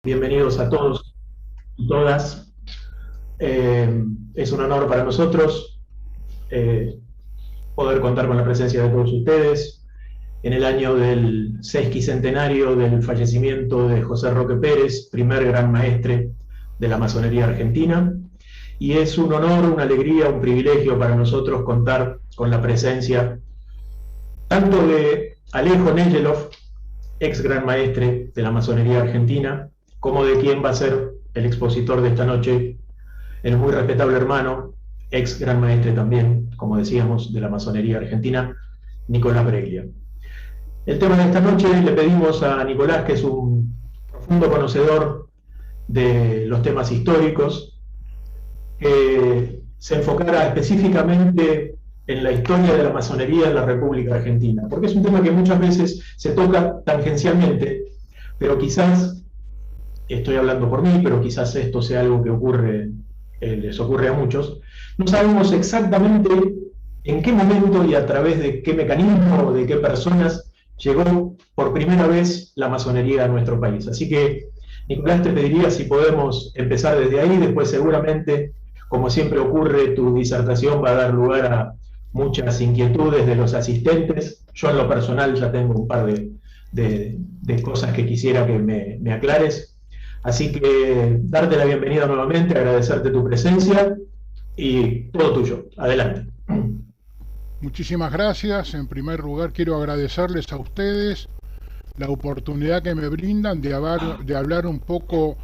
Bienvenidos a todos y todas. Es un honor para nosotros eh, poder contar con la presencia de todos ustedes en el año del sesquicentenario del fallecimiento de José Roque Pérez, primer gran maestre de la masonería argentina. Y es un honor, una alegría, un privilegio para nosotros contar con la presencia tanto de Alejo Negelov, ex gran maestre de la masonería argentina, como de quien va a ser el expositor de esta noche, el muy respetable hermano, ex gran maestre también, como decíamos, de la masonería argentina, Nicolás Breglia. El tema de esta noche le pedimos a Nicolás, que es un profundo conocedor de los temas históricos, que se enfocara específicamente en la historia de la masonería en la República Argentina, porque es un tema que muchas veces se toca tangencialmente, pero quizás, estoy hablando por mí, pero quizás esto sea algo que les ocurre a muchos, no sabemos exactamente en qué momento y a través de qué mecanismo o de qué personas llegó por primera vez la masonería a nuestro país. Así que, Nicolás, te pediría si podemos empezar desde ahí, después seguramente, como siempre ocurre, tu disertación va a dar lugar a muchas inquietudes de los asistentes. Yo en lo personal ya tengo un par de cosas que quisiera que me aclares. Así que darte la bienvenida nuevamente, agradecerte tu presencia y todo tuyo. Adelante. Muchísimas gracias. En primer lugar, quiero agradecerles a ustedes la oportunidad que me brindan de hablar un poco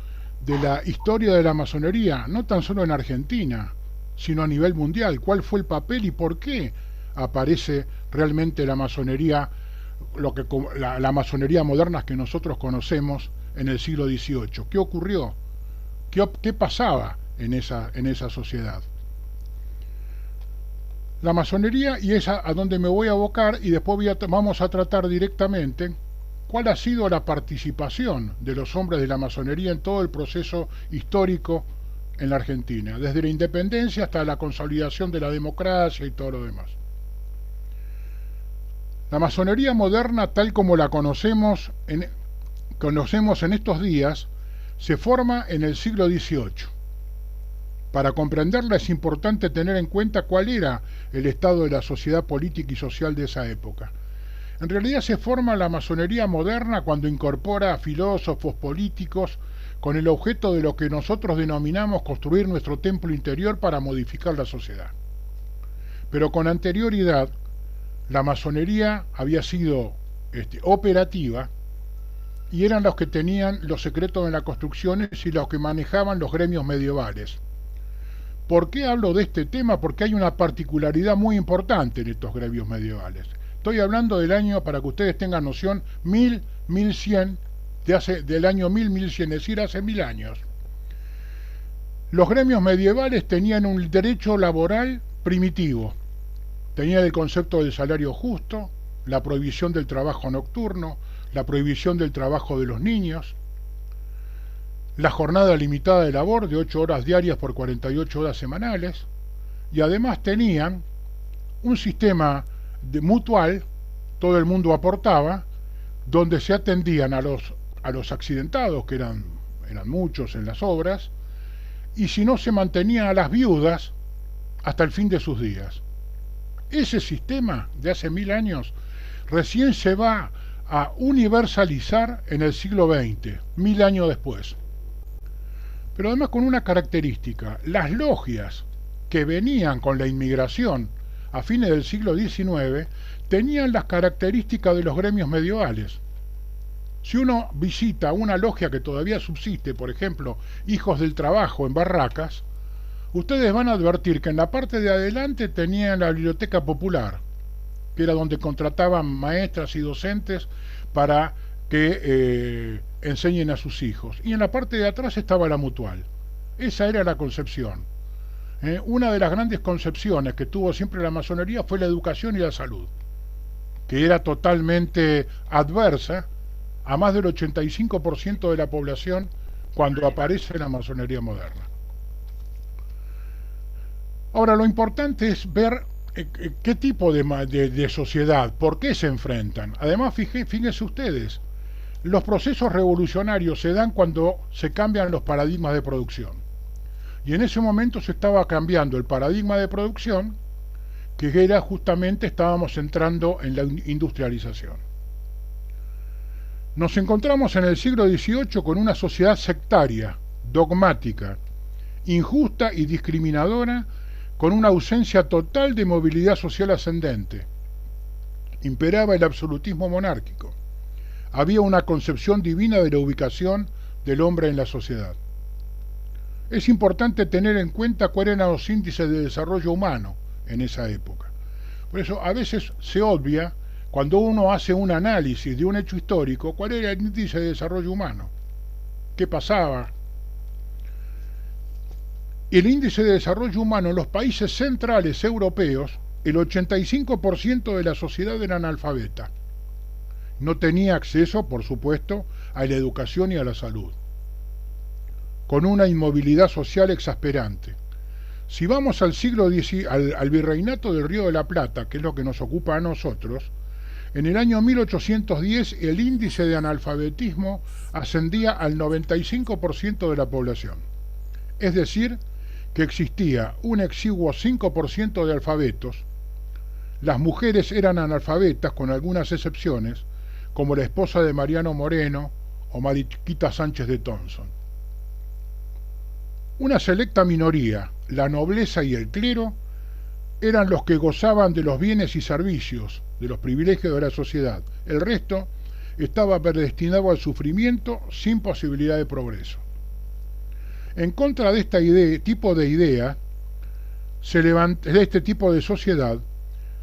de la historia de la masonería, no tan solo en Argentina, sino a nivel mundial. ¿Cuál fue el papel y por qué aparece realmente la masonería, la masonería moderna que nosotros conocemos en el siglo XVIII? ¿Qué ocurrió? ¿Qué pasaba en esa sociedad? La masonería, y es a donde me voy a abocar, y después vamos a tratar directamente cuál ha sido la participación de los hombres de la masonería en todo el proceso histórico en la Argentina, desde la independencia hasta la consolidación de la democracia y todo lo demás. La masonería moderna, tal como la conocemos en estos días, se forma en el siglo XVIII. Para comprenderla es importante tener en cuenta cuál era el estado de la sociedad política y social de esa época. En realidad se forma la masonería moderna cuando incorpora a filósofos políticos con el objeto de lo que nosotros denominamos construir nuestro templo interior para modificar la sociedad. Pero con anterioridad, la masonería había sido operativa y eran los que tenían los secretos de las construcciones y los que manejaban los gremios medievales. ¿Por qué hablo de este tema? Porque hay una particularidad muy importante en estos gremios medievales. Estoy hablando del año, para que ustedes tengan noción, 1100, del año 1100, es decir, hace 1000 años. Los gremios medievales tenían un derecho laboral primitivo. Tenían el concepto del salario justo, la prohibición del trabajo nocturno, la prohibición del trabajo de los niños, la jornada limitada de labor de 8 horas diarias por 48 horas semanales, y además tenían un sistema mutual, todo el mundo aportaba, donde se atendían a los accidentados, que eran muchos en las obras, y si no se mantenían a las viudas hasta el fin de sus días. Ese sistema de hace 1000 años recién se va a universalizar en el siglo XX, 1000 años después. Pero además con una característica: las logias que venían con la inmigración a fines del siglo XIX tenían las características de los gremios medievales. Si uno visita una logia que todavía subsiste, por ejemplo, Hijos del Trabajo en Barracas, ustedes van a advertir que en la parte de adelante tenían la biblioteca popular, que era donde contrataban maestras y docentes para que enseñen a sus hijos. Y en la parte de atrás estaba la mutual. Esa era la concepción. Una de las grandes concepciones que tuvo siempre la masonería fue la educación y la salud, que era totalmente adversa a más del 85% de la población cuando aparece la masonería moderna. Ahora, lo importante es ver qué tipo de sociedad, por qué se enfrentan. Además, fíjense ustedes, Los procesos revolucionarios se dan cuando se cambian los paradigmas de producción. Y en ese momento se estaba cambiando el paradigma de producción, que era justamente, estábamos entrando en la industrialización. Nos encontramos en el siglo XVIII con una sociedad sectaria, dogmática, injusta y discriminadora, con una ausencia total de movilidad social ascendente. Imperaba el absolutismo monárquico. Había una concepción divina de la ubicación del hombre en la sociedad. Es importante tener en cuenta cuáles eran los índices de desarrollo humano en esa época. Por eso a veces se obvia, cuando uno hace un análisis de un hecho histórico, cuál era el índice de desarrollo humano, qué pasaba. El índice de desarrollo humano en los países centrales europeos, el 85% de la sociedad era analfabeta. No tenía acceso, por supuesto, a la educación y a la salud, con una inmovilidad social exasperante. Si vamos al siglo X, al virreinato del Río de la Plata, que es lo que nos ocupa a nosotros, en el año 1810 el índice de analfabetismo ascendía al 95% de la población. Es decir, que existía un exiguo 5% de alfabetos. Las mujeres eran analfabetas, con algunas excepciones, como la esposa de Mariano Moreno o Mariquita Sánchez de Thompson. Una selecta minoría, la nobleza y el clero, eran los que gozaban de los bienes y servicios, de los privilegios de la sociedad. El resto estaba predestinado al sufrimiento sin posibilidad de progreso. En contra de este tipo de idea, de este tipo de sociedad,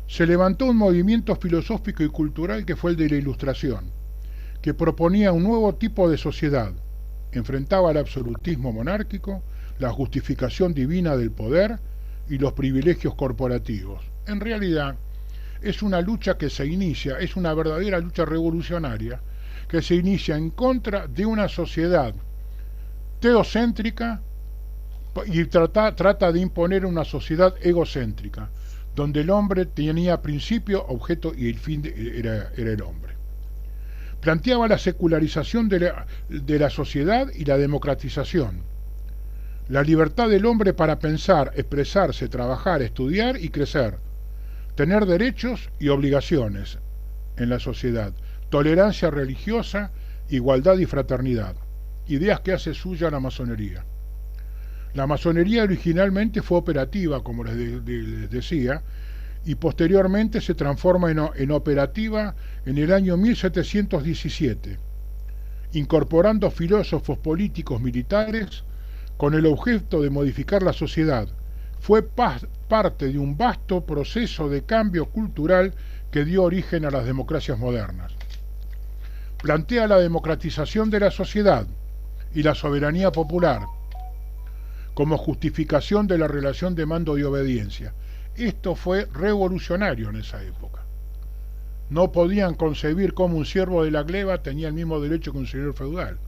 se levantó un movimiento filosófico y cultural que fue el de la Ilustración, que proponía un nuevo tipo de sociedad, enfrentaba al absolutismo monárquico, la justificación divina del poder y los privilegios corporativos. En realidad, es una lucha que se inicia, es una verdadera lucha revolucionaria, que se inicia en contra de una sociedad teocéntrica y trata de imponer una sociedad egocéntrica, donde el hombre tenía principio, objeto y el fin era el hombre. Planteaba la secularización de la sociedad y la democratización, la libertad del hombre para pensar, expresarse, trabajar, estudiar y crecer, tener derechos y obligaciones en la sociedad, tolerancia religiosa, igualdad y fraternidad, ideas que hace suya la masonería. La masonería originalmente fue operativa, como les decía, y posteriormente se transforma en operativa en el año 1717, incorporando filósofos políticos militares con el objeto de modificar la sociedad. Fue parte de un vasto proceso de cambio cultural que dio origen a las democracias modernas. Plantea la democratización de la sociedad y la soberanía popular como justificación de la relación de mando y obediencia. Esto fue revolucionario en esa época. No podían concebir cómo un siervo de la gleba tenía el mismo derecho que un señor feudal.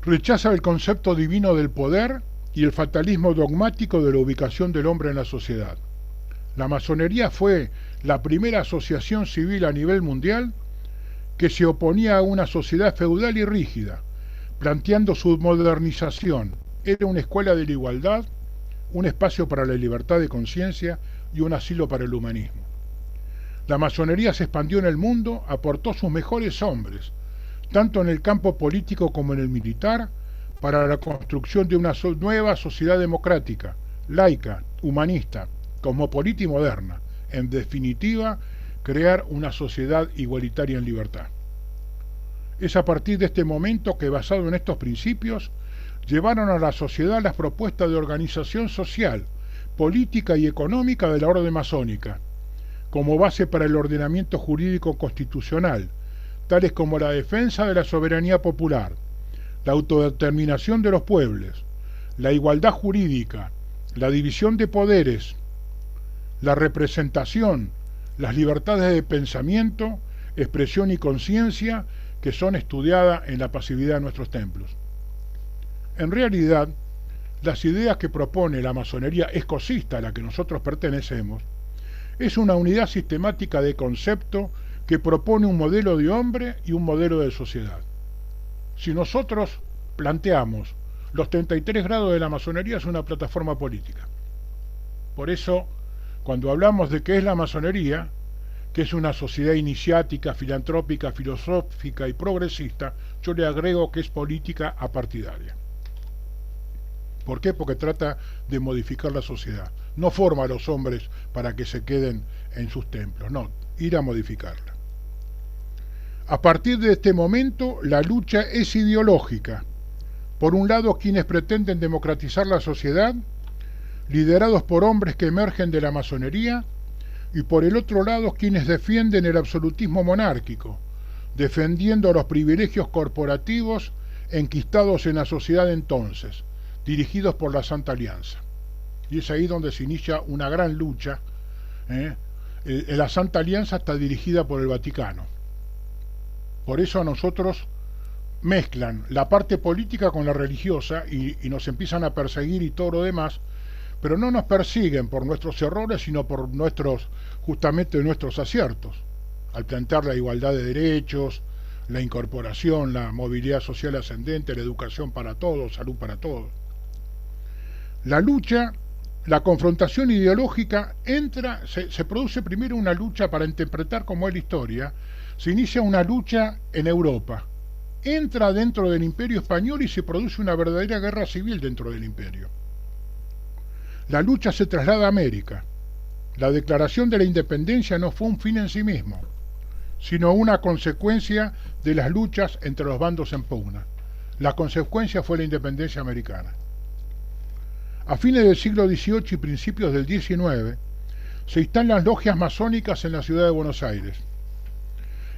Rechaza el concepto divino del poder y el fatalismo dogmático de la ubicación del hombre en la sociedad. La masonería fue la primera asociación civil a nivel mundial que se oponía a una sociedad feudal y rígida, planteando su modernización. Era una escuela de la igualdad, un espacio para la libertad de conciencia y un asilo para el humanismo. La masonería se expandió en el mundo, aportó sus mejores hombres, tanto en el campo político como en el militar, para la construcción de una nueva sociedad democrática, laica, humanista, cosmopolita y moderna. En definitiva, crear una sociedad igualitaria en libertad. Es a partir de este momento que, basado en estos principios, llevaron a la sociedad las propuestas de organización social, política y económica de la orden masónica, como base para el ordenamiento jurídico constitucional, tales como la defensa de la soberanía popular, la autodeterminación de los pueblos, la igualdad jurídica, la división de poderes, la representación, las libertades de pensamiento, expresión y conciencia que son estudiadas en la pasividad de nuestros templos. En realidad, las ideas que propone la masonería escocista a la que nosotros pertenecemos es una unidad sistemática de concepto que propone un modelo de hombre y un modelo de sociedad. Si nosotros planteamos los 33 grados de la masonería, es una plataforma política. Por eso, cuando hablamos de qué es la masonería, que es una sociedad iniciática, filantrópica, filosófica y progresista, yo le agrego que es política apartidaria. ¿Por qué? Porque trata de modificar la sociedad. No forma a los hombres para que se queden en sus templos, no, ir a modificarla. A partir de este momento, la lucha es ideológica. Por un lado, quienes pretenden democratizar la sociedad, liderados por hombres que emergen de la masonería, y por el otro lado, quienes defienden el absolutismo monárquico, defendiendo los privilegios corporativos enquistados en la sociedad entonces, dirigidos por la Santa Alianza. Y es ahí donde se inicia una gran lucha. La Santa Alianza está dirigida por el Vaticano. Por eso a nosotros mezclan la parte política con la religiosa y nos empiezan a perseguir y todo lo demás, pero no nos persiguen por nuestros errores, sino por justamente nuestros aciertos, al plantear la igualdad de derechos, la incorporación, la movilidad social ascendente, la educación para todos, salud para todos. La lucha, la confrontación ideológica se produce primero una lucha para interpretar cómo es la historia, se inicia una lucha en Europa, entra dentro del Imperio Español y se produce una verdadera guerra civil dentro del imperio. La lucha se traslada a América. La declaración de la independencia no fue un fin en sí mismo, sino una consecuencia de las luchas entre los bandos en pugna. La consecuencia fue la independencia americana. A fines del siglo XVIII y principios del XIX, se instalan logias masónicas en la ciudad de Buenos Aires.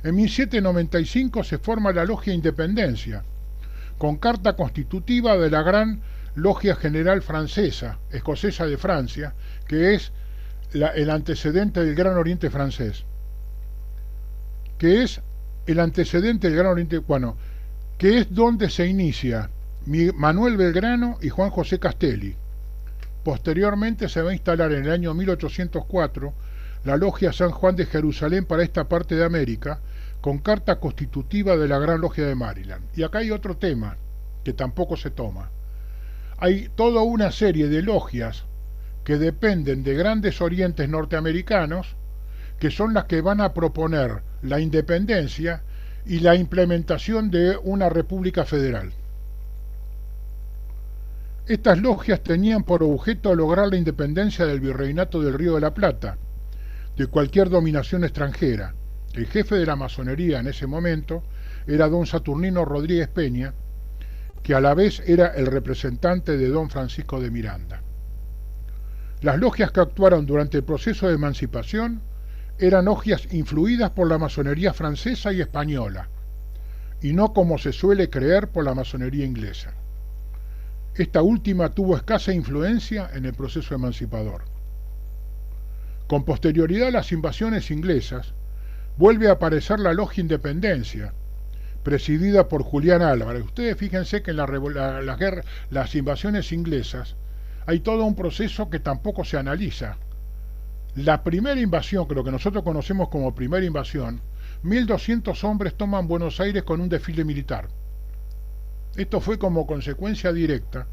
En 1795 se forma la Logia Independencia, con carta constitutiva de la Gran Logia General Francesa, escocesa de Francia, que es el antecedente del Gran Oriente francés. Que es donde se inicia Manuel Belgrano y Juan José Castelli. Posteriormente se va a instalar en el año 1804 la Logia San Juan de Jerusalén para esta parte de América, con carta constitutiva de la Gran Logia de Maryland. Y acá hay otro tema que tampoco se toma. Hay toda una serie de logias que dependen de grandes orientes norteamericanos, que son las que van a proponer la independencia y la implementación de una república federal. Estas logias tenían por objeto lograr la independencia del virreinato del Río de la Plata, de cualquier dominación extranjera. El jefe de la masonería en ese momento era don Saturnino Rodríguez Peña, que a la vez era el representante de don Francisco de Miranda. Las logias que actuaron durante el proceso de emancipación eran logias influidas por la masonería francesa y española, y no como se suele creer por la masonería inglesa. Esta última tuvo escasa influencia en el proceso emancipador. Con posterioridad a las invasiones inglesas, vuelve a aparecer la Logia Independencia, presidida por Julián Álvarez. Ustedes fíjense que en las invasiones inglesas hay todo un proceso que tampoco se analiza. La primera invasión, que lo que nosotros conocemos como primera invasión, 1.200 hombres toman Buenos Aires con un desfile militar. Esto fue como consecuencia directa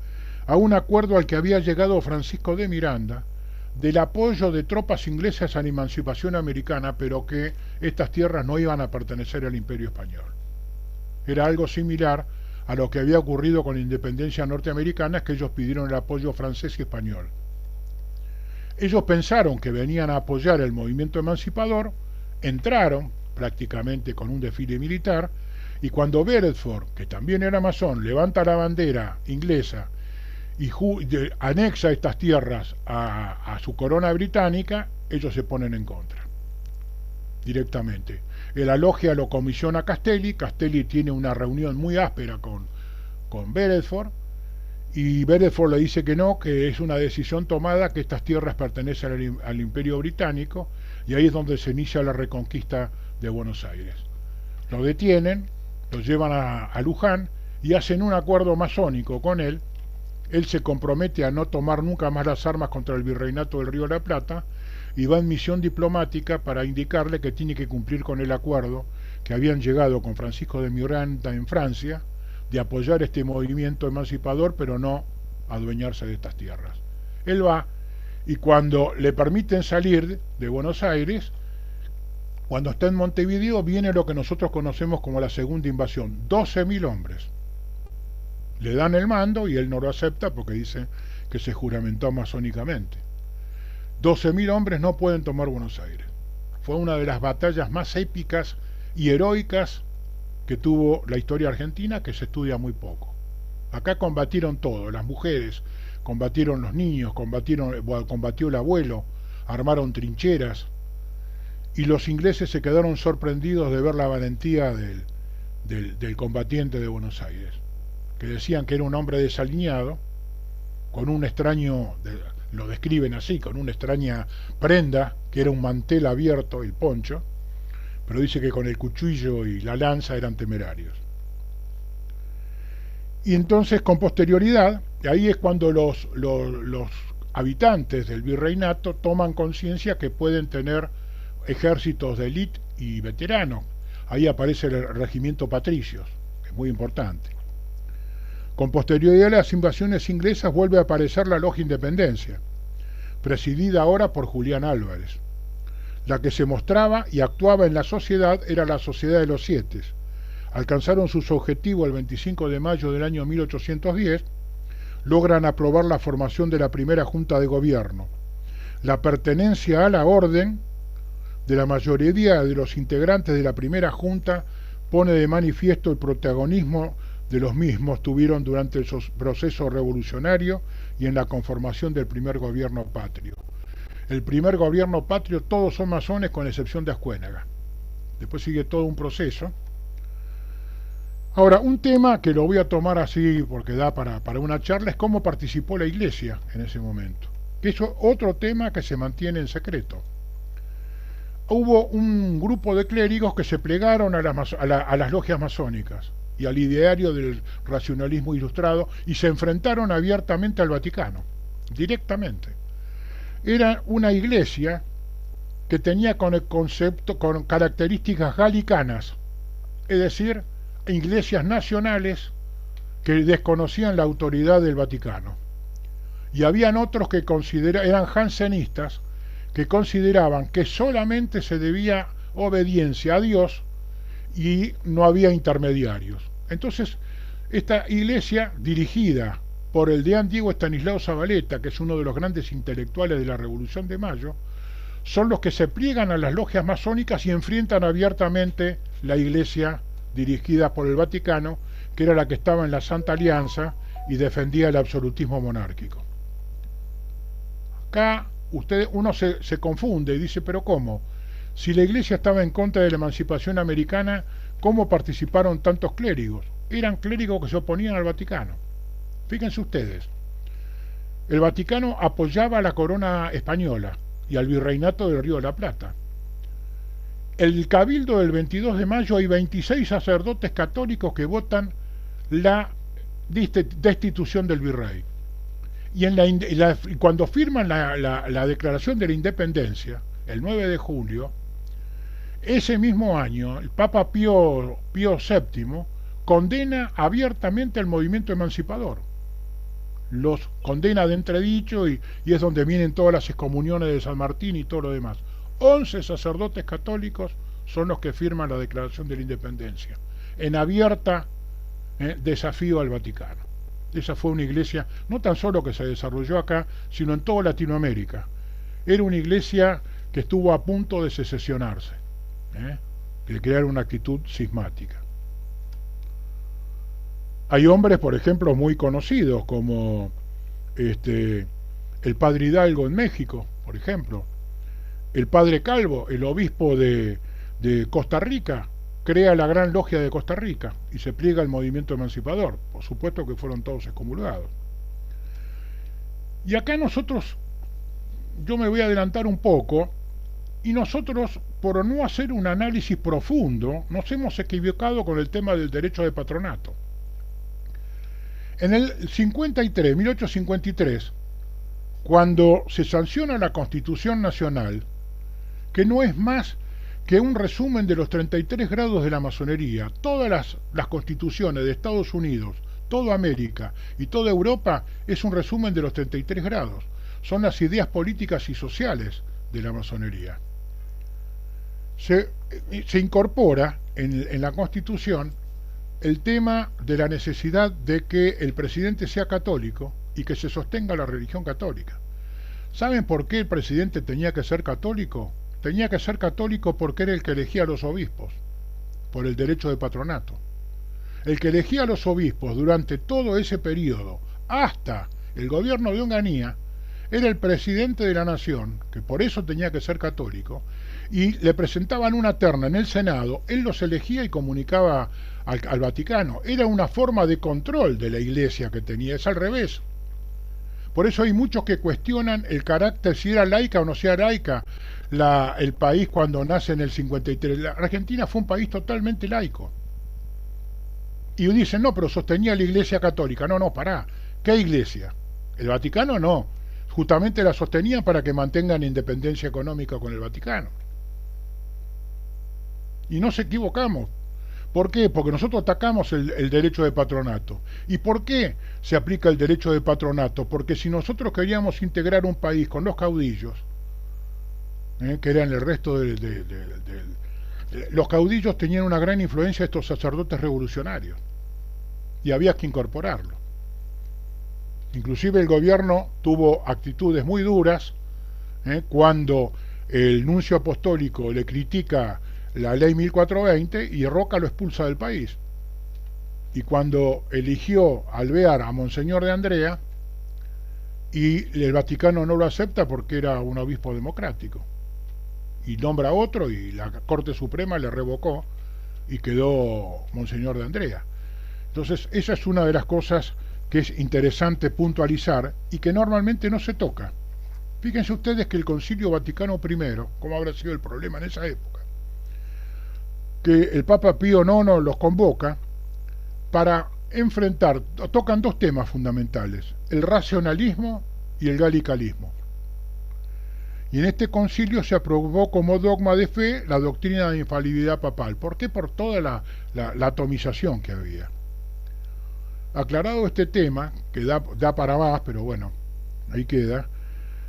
a un acuerdo al que había llegado Francisco de Miranda del apoyo de tropas inglesas a la emancipación americana, pero que estas tierras no iban a pertenecer al Imperio Español. Era algo similar a lo que había ocurrido con la independencia norteamericana, que ellos pidieron el apoyo francés y español. Ellos pensaron que venían a apoyar el movimiento emancipador, entraron prácticamente con un desfile militar, y cuando Beresford, que también era masón, levanta la bandera inglesa y anexa estas tierras a su corona británica, ellos se ponen en contra, directamente. La logia lo comisiona a Castelli. Castelli tiene una reunión muy áspera con Beresford, y Beresford le dice que no, que es una decisión tomada, que estas tierras pertenecen al Imperio Británico, y ahí es donde se inicia la reconquista de Buenos Aires. Lo detienen, lo llevan a Luján y hacen un acuerdo masónico con él. Él se compromete a no tomar nunca más las armas contra el virreinato del Río de la Plata, y va en misión diplomática para indicarle que tiene que cumplir con el acuerdo que habían llegado con Francisco de Miranda en Francia de apoyar este movimiento emancipador, pero no adueñarse de estas tierras. Él va, y cuando le permiten salir de Buenos Aires, cuando está en Montevideo, viene lo que nosotros conocemos como la segunda invasión. 12.000 hombres. Le dan el mando y él no lo acepta porque dice que se juramentó masónicamente. 12.000 hombres no pueden tomar Buenos Aires. Fue una de las batallas más épicas y heroicas que tuvo la historia argentina, que se estudia muy poco. Acá combatieron todo, las mujeres, combatieron los niños, combatió el abuelo, armaron trincheras, y los ingleses se quedaron sorprendidos de ver la valentía del combatiente de Buenos Aires, que decían que era un hombre desaliñado, con un extraño, lo describen así, con una extraña prenda, que era un mantel abierto, el poncho, pero dice que con el cuchillo y la lanza eran temerarios. Y entonces, con posterioridad, ahí es cuando los habitantes del virreinato toman conciencia que pueden tener ejércitos de élite y veteranos. Ahí aparece el regimiento Patricios, que es muy importante. Con posterioridad a las invasiones inglesas vuelve a aparecer la Logia Independencia, presidida ahora por Julián Álvarez. La que se mostraba y actuaba en la sociedad era la Sociedad de los Siete. Alcanzaron sus objetivos el 25 de mayo del año 1810, logran aprobar la formación de la primera Junta de Gobierno. La pertenencia a la orden de la mayoría de los integrantes de la primera Junta pone de manifiesto el protagonismo de los mismos tuvieron durante el proceso revolucionario y en la conformación del primer gobierno patrio. El primer gobierno patrio todos son masones con excepción de Ascuénaga. Después sigue todo un proceso. Ahora, un tema que lo voy a tomar así porque da para una charla es cómo participó la Iglesia en ese momento, que es otro tema que se mantiene en secreto. Hubo un grupo de clérigos que se plegaron a las logias masónicas y al ideario del racionalismo ilustrado y se enfrentaron abiertamente al Vaticano, directamente. Era una iglesia que tenía con características galicanas, es decir, iglesias nacionales que desconocían la autoridad del Vaticano. Y habían otros que eran jansenistas, que consideraban que solamente se debía obediencia a Dios y no había intermediarios. Entonces, esta iglesia, dirigida por el deán Diego Estanislao Zavaleta, que es uno de los grandes intelectuales de la Revolución de Mayo, son los que se pliegan a las logias masónicas y enfrentan abiertamente la iglesia dirigida por el Vaticano, que era la que estaba en la Santa Alianza y defendía el absolutismo monárquico. Acá uno se confunde y dice, pero ¿cómo? Si la iglesia estaba en contra de la emancipación americana, ¿cómo participaron tantos clérigos? Eran clérigos que se oponían al Vaticano. Fíjense ustedes, el Vaticano apoyaba a la corona española y al virreinato del Río de la Plata. El cabildo del 22 de mayo hay 26 sacerdotes católicos que votan la destitución del virrey. Y cuando firman la declaración de la independencia, el 9 de julio, ese mismo año, el Papa Pío VII condena abiertamente el movimiento emancipador. Los condena de entredicho y es donde vienen todas las excomuniones de San Martín y todo lo demás. 11 sacerdotes católicos son los que firman la declaración de la independencia, en abierta desafío al Vaticano. Esa fue una iglesia, no tan solo que se desarrolló acá, sino en toda Latinoamérica. Era una iglesia que estuvo a punto de secesionarse, de crear una actitud cismática. Hay hombres, por ejemplo, muy conocidos, como el padre Hidalgo en México, por ejemplo. El padre Calvo, el obispo de Costa Rica, crea la Gran Logia de Costa Rica y se pliega al movimiento emancipador. Por supuesto que fueron todos excomulgados. Y acá yo me voy a adelantar un poco, y nosotros, por no hacer un análisis profundo, nos hemos equivocado con el tema del derecho de patronato. En el 1853, cuando se sanciona la Constitución Nacional, que no es más que un resumen de los 33 grados de la masonería. Todas las constituciones de Estados Unidos, toda América y toda Europa es un resumen de los 33 grados. Son las ideas políticas y sociales de la masonería. Se incorpora en la Constitución el tema de la necesidad de que el presidente sea católico y que se sostenga la religión católica. ¿Saben por qué el presidente tenía que ser católico? Tenía que ser católico porque era el que elegía a los obispos, por el derecho de patronato. El que elegía a los obispos durante todo ese periodo, hasta el gobierno de Onganía, era el presidente de la nación, que por eso tenía que ser católico, y le presentaban una terna en el Senado, él los elegía y comunicaba al Vaticano. Era una forma de control de la Iglesia que tenía, es al revés. Por eso hay muchos que cuestionan el carácter, si era laica o no sea laica el país cuando nace en el 53. La Argentina fue un país totalmente laico. Y dicen, no, pero sostenía la Iglesia Católica. No, pará. ¿Qué Iglesia? El Vaticano no. Justamente la sostenían para que mantengan independencia económica con el Vaticano. Y nos equivocamos. ¿Por qué? Porque nosotros atacamos el derecho de patronato. ¿Y por qué se aplica el derecho de patronato? Porque si nosotros queríamos integrar un país con los caudillos, que eran el resto los caudillos tenían una gran influencia de estos sacerdotes revolucionarios, y había que incorporarlo. Inclusive el gobierno tuvo actitudes muy duras cuando el nuncio apostólico le critica la ley 1420 y Roca lo expulsa del país. Y cuando eligió alvear a Monseñor de Andrea, y el Vaticano no lo acepta porque era un obispo democrático, y nombra a otro y la Corte Suprema le revocó y quedó Monseñor de Andrea. Entonces esa es una de las cosas que es interesante puntualizar y que normalmente no se toca. Fíjense ustedes que el Concilio Vaticano I, ¿cómo habrá sido el problema en esa época? Que el Papa Pío IX los convoca para enfrentar, tocan dos temas fundamentales, el racionalismo y el galicalismo. Y en este concilio se aprobó como dogma de fe la doctrina de infalibilidad papal. ¿Por qué? Por toda la atomización que había. Aclarado este tema, que da para más, pero bueno, ahí queda,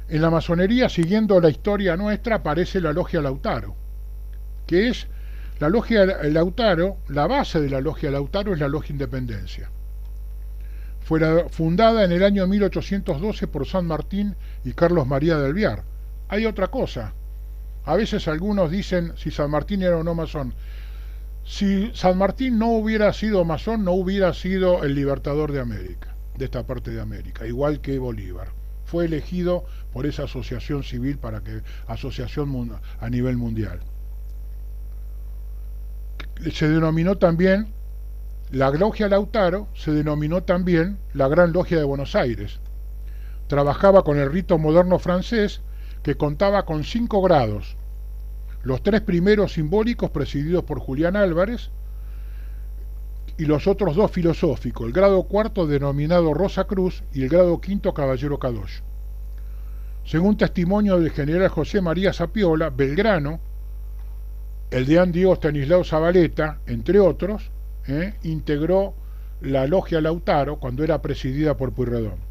en la masonería, siguiendo la historia nuestra, aparece la Logia Lautaro, que es la Logia Lautaro, la base de la Logia Lautaro es la Logia Independencia. Fue fundada en el año 1812 por San Martín y Carlos María de Alvear. Hay otra cosa. A veces algunos dicen si San Martín era o no masón. Si San Martín no hubiera sido masón, no hubiera sido el libertador de América, de esta parte de América, igual que Bolívar. Fue elegido por esa asociación civil, asociación a nivel mundial. Se denominó también, la Logia Lautaro se denominó también la Gran Logia de Buenos Aires. Trabajaba con el rito moderno francés, que contaba con 5 grados, los 3 primeros simbólicos presididos por Julián Álvarez y los otros 2 filosóficos, el grado cuarto denominado Rosa Cruz y el grado quinto Caballero Cadollo. Según testimonio del general José María Sapiola, Belgrano, el deán Diego Estanislao Zabaleta, entre otros, integró la Logia Lautaro cuando era presidida por Pueyrredón.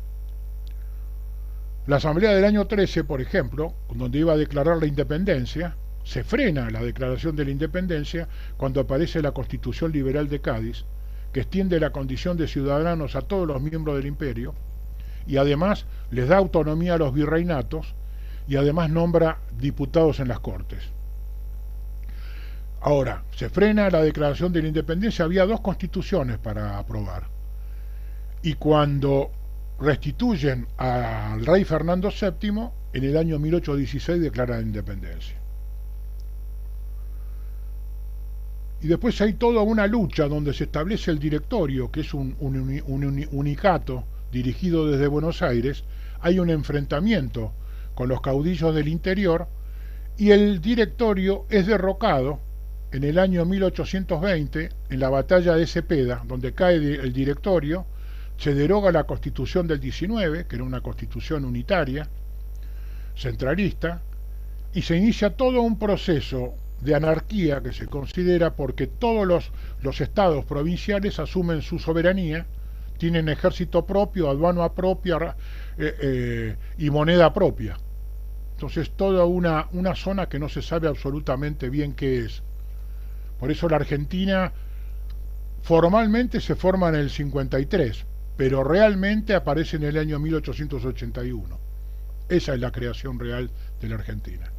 La asamblea del año 13, por ejemplo, donde iba a declarar la independencia, se frena la declaración de la independencia cuando aparece la Constitución Liberal de Cádiz, que extiende la condición de ciudadanos a todos los miembros del imperio, y además les da autonomía a los virreinatos, y además nombra diputados en las Cortes. Ahora, se frena la declaración de la independencia, había 2 constituciones para aprobar, y cuando restituyen al rey Fernando VII, en el año 1816 declara la independencia. Y después hay toda una lucha donde se establece el directorio, que es un unicato dirigido desde Buenos Aires. Hay un enfrentamiento con los caudillos del interior y el directorio es derrocado en el año 1820 en la batalla de Cepeda, donde cae el directorio. Se deroga la Constitución del 19, que era una constitución unitaria, centralista, y se inicia todo un proceso de anarquía que se considera porque todos los estados provinciales asumen su soberanía, tienen ejército propio, aduana propia y moneda propia. Entonces toda una zona que no se sabe absolutamente bien qué es. Por eso la Argentina formalmente se forma en el 53, pero realmente aparece en el año 1881. Esa es la creación real de la Argentina,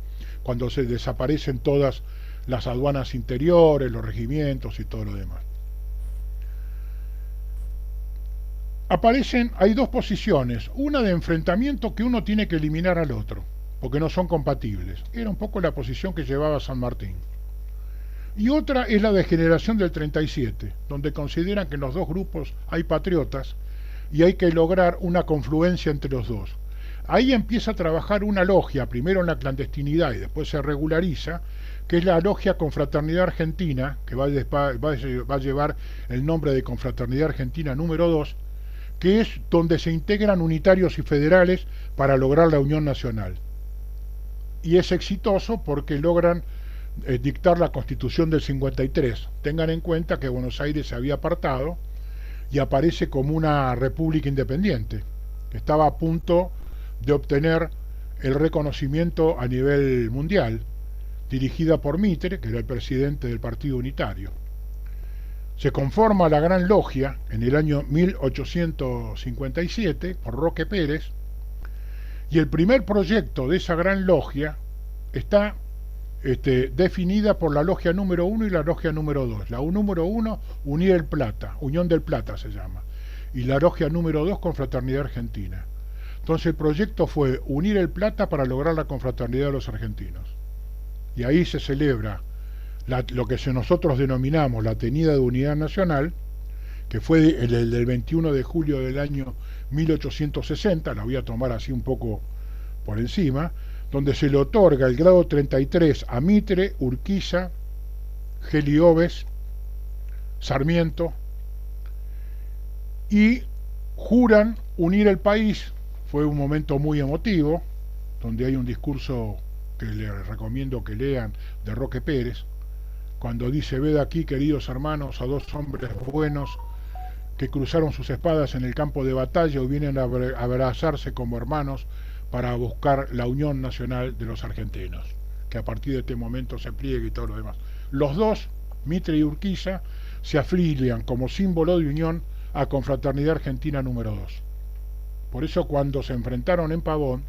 cuando se desaparecen todas las aduanas interiores, los regimientos y todo lo demás. Hay dos posiciones, una de enfrentamiento que uno tiene que eliminar al otro, porque no son compatibles. Era un poco la posición que llevaba San Martín. Y otra es la de generación del 37, donde consideran que en los dos grupos hay patriotas y hay que lograr una confluencia entre los dos. Ahí empieza a trabajar una logia, primero en la clandestinidad y después se regulariza, que es la logia Confraternidad Argentina, que va a llevar el nombre de Confraternidad Argentina número 2, que es donde se integran unitarios y federales para lograr la unión nacional. Y es exitoso porque logran dictar la Constitución del 53. Tengan en cuenta que Buenos Aires se había apartado y aparece como una república independiente, que estaba a punto de obtener el reconocimiento a nivel mundial, dirigida por Mitre, que era el presidente del Partido Unitario. Se conforma la Gran Logia en el año 1857 por Roque Pérez, y el primer proyecto de esa Gran Logia está definida por la Logia número 1 y la Logia número 2. La número 1, Unir el Plata, Unión del Plata se llama, y la Logia número 2, Confraternidad Argentina. Entonces el proyecto fue unir el Plata para lograr la confraternidad de los argentinos. Y ahí se celebra lo que nosotros denominamos la Tenida de Unidad Nacional, que fue el del 21 de julio del año 1860, la voy a tomar así un poco por encima, donde se le otorga el grado 33 a Mitre, Urquiza, Gelioves, Sarmiento, y juran unir el país. Fue un momento muy emotivo, donde hay un discurso que les recomiendo que lean de Roque Pérez, cuando dice: ved aquí, queridos hermanos, a dos hombres buenos que cruzaron sus espadas en el campo de batalla y vienen a abrazarse como hermanos para buscar la unión nacional de los argentinos, que a partir de este momento se pliegue y todo lo demás. Los dos, Mitre y Urquiza, se afilian como símbolo de unión a Confraternidad Argentina número 2. Por eso cuando se enfrentaron en Pavón,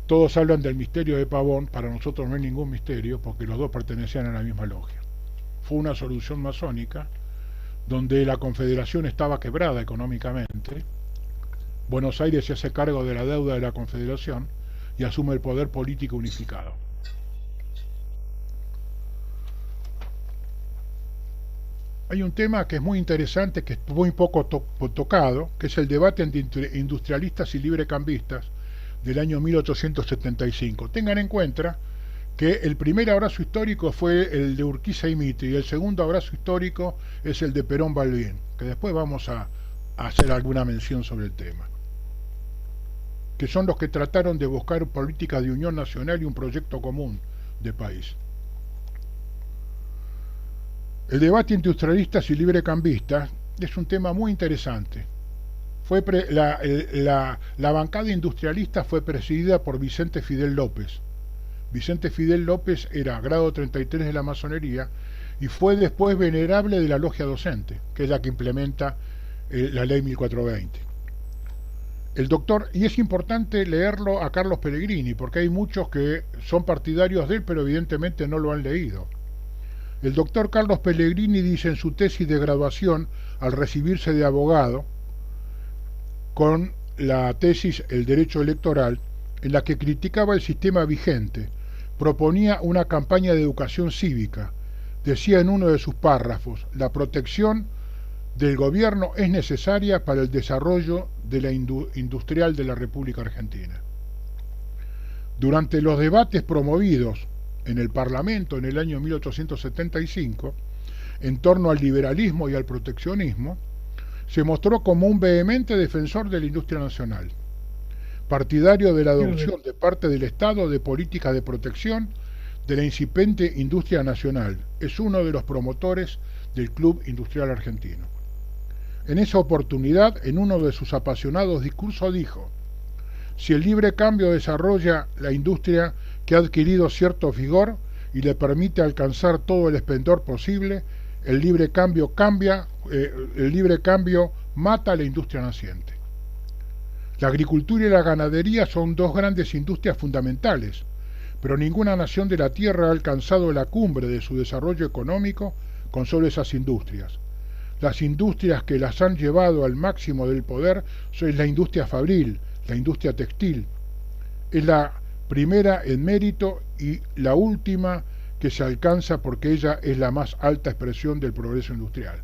todos hablan del misterio de Pavón. Para nosotros no hay ningún misterio, porque los dos pertenecían a la misma logia. Fue una solución masónica, donde la Confederación estaba quebrada económicamente. Buenos Aires se hace cargo de la deuda de la Confederación y asume el poder político unificado. Hay un tema que es muy interesante, que es muy poco tocado, que es el debate entre industrialistas y librecambistas del año 1875. Tengan en cuenta que el primer abrazo histórico fue el de Urquiza y Mitre, y el segundo abrazo histórico es el de Perón-Balbín, que después vamos a hacer alguna mención sobre el tema, que son los que trataron de buscar políticas de unión nacional y un proyecto común de país. El debate industrialistas y librecambistas es un tema muy interesante. La bancada industrialista fue presidida por Vicente Fidel López. Vicente Fidel López era grado 33 de la masonería y fue después venerable de la logia docente, que es la que implementa la ley 1420. El doctor, y es importante leerlo a Carlos Pellegrini, porque hay muchos que son partidarios de él, pero evidentemente no lo han leído. El doctor Carlos Pellegrini dice en su tesis de graduación, al recibirse de abogado, con la tesis El Derecho Electoral, en la que criticaba el sistema vigente, proponía una campaña de educación cívica. Decía en uno de sus párrafos: la protección del gobierno es necesaria para el desarrollo de la industrial de la República Argentina. Durante los debates promovidos en el Parlamento en el año 1875, en torno al liberalismo y al proteccionismo, se mostró como un vehemente defensor de la industria nacional. partidario de la adopción de parte del Estado de políticas de protección de la incipiente industria nacional. Es uno de los promotores del Club Industrial Argentino. En esa oportunidad, en uno de sus apasionados discursos dijo: si el libre cambio desarrolla la industria que ha adquirido cierto vigor y le permite alcanzar todo el esplendor posible, el libre cambio mata a la industria naciente. La agricultura y la ganadería son dos grandes industrias fundamentales, pero ninguna nación de la Tierra ha alcanzado la cumbre de su desarrollo económico con solo esas industrias. Las industrias que las han llevado al máximo del poder son la industria fabril, la industria textil. Es la primera en mérito y la última que se alcanza porque ella es la más alta expresión del progreso industrial.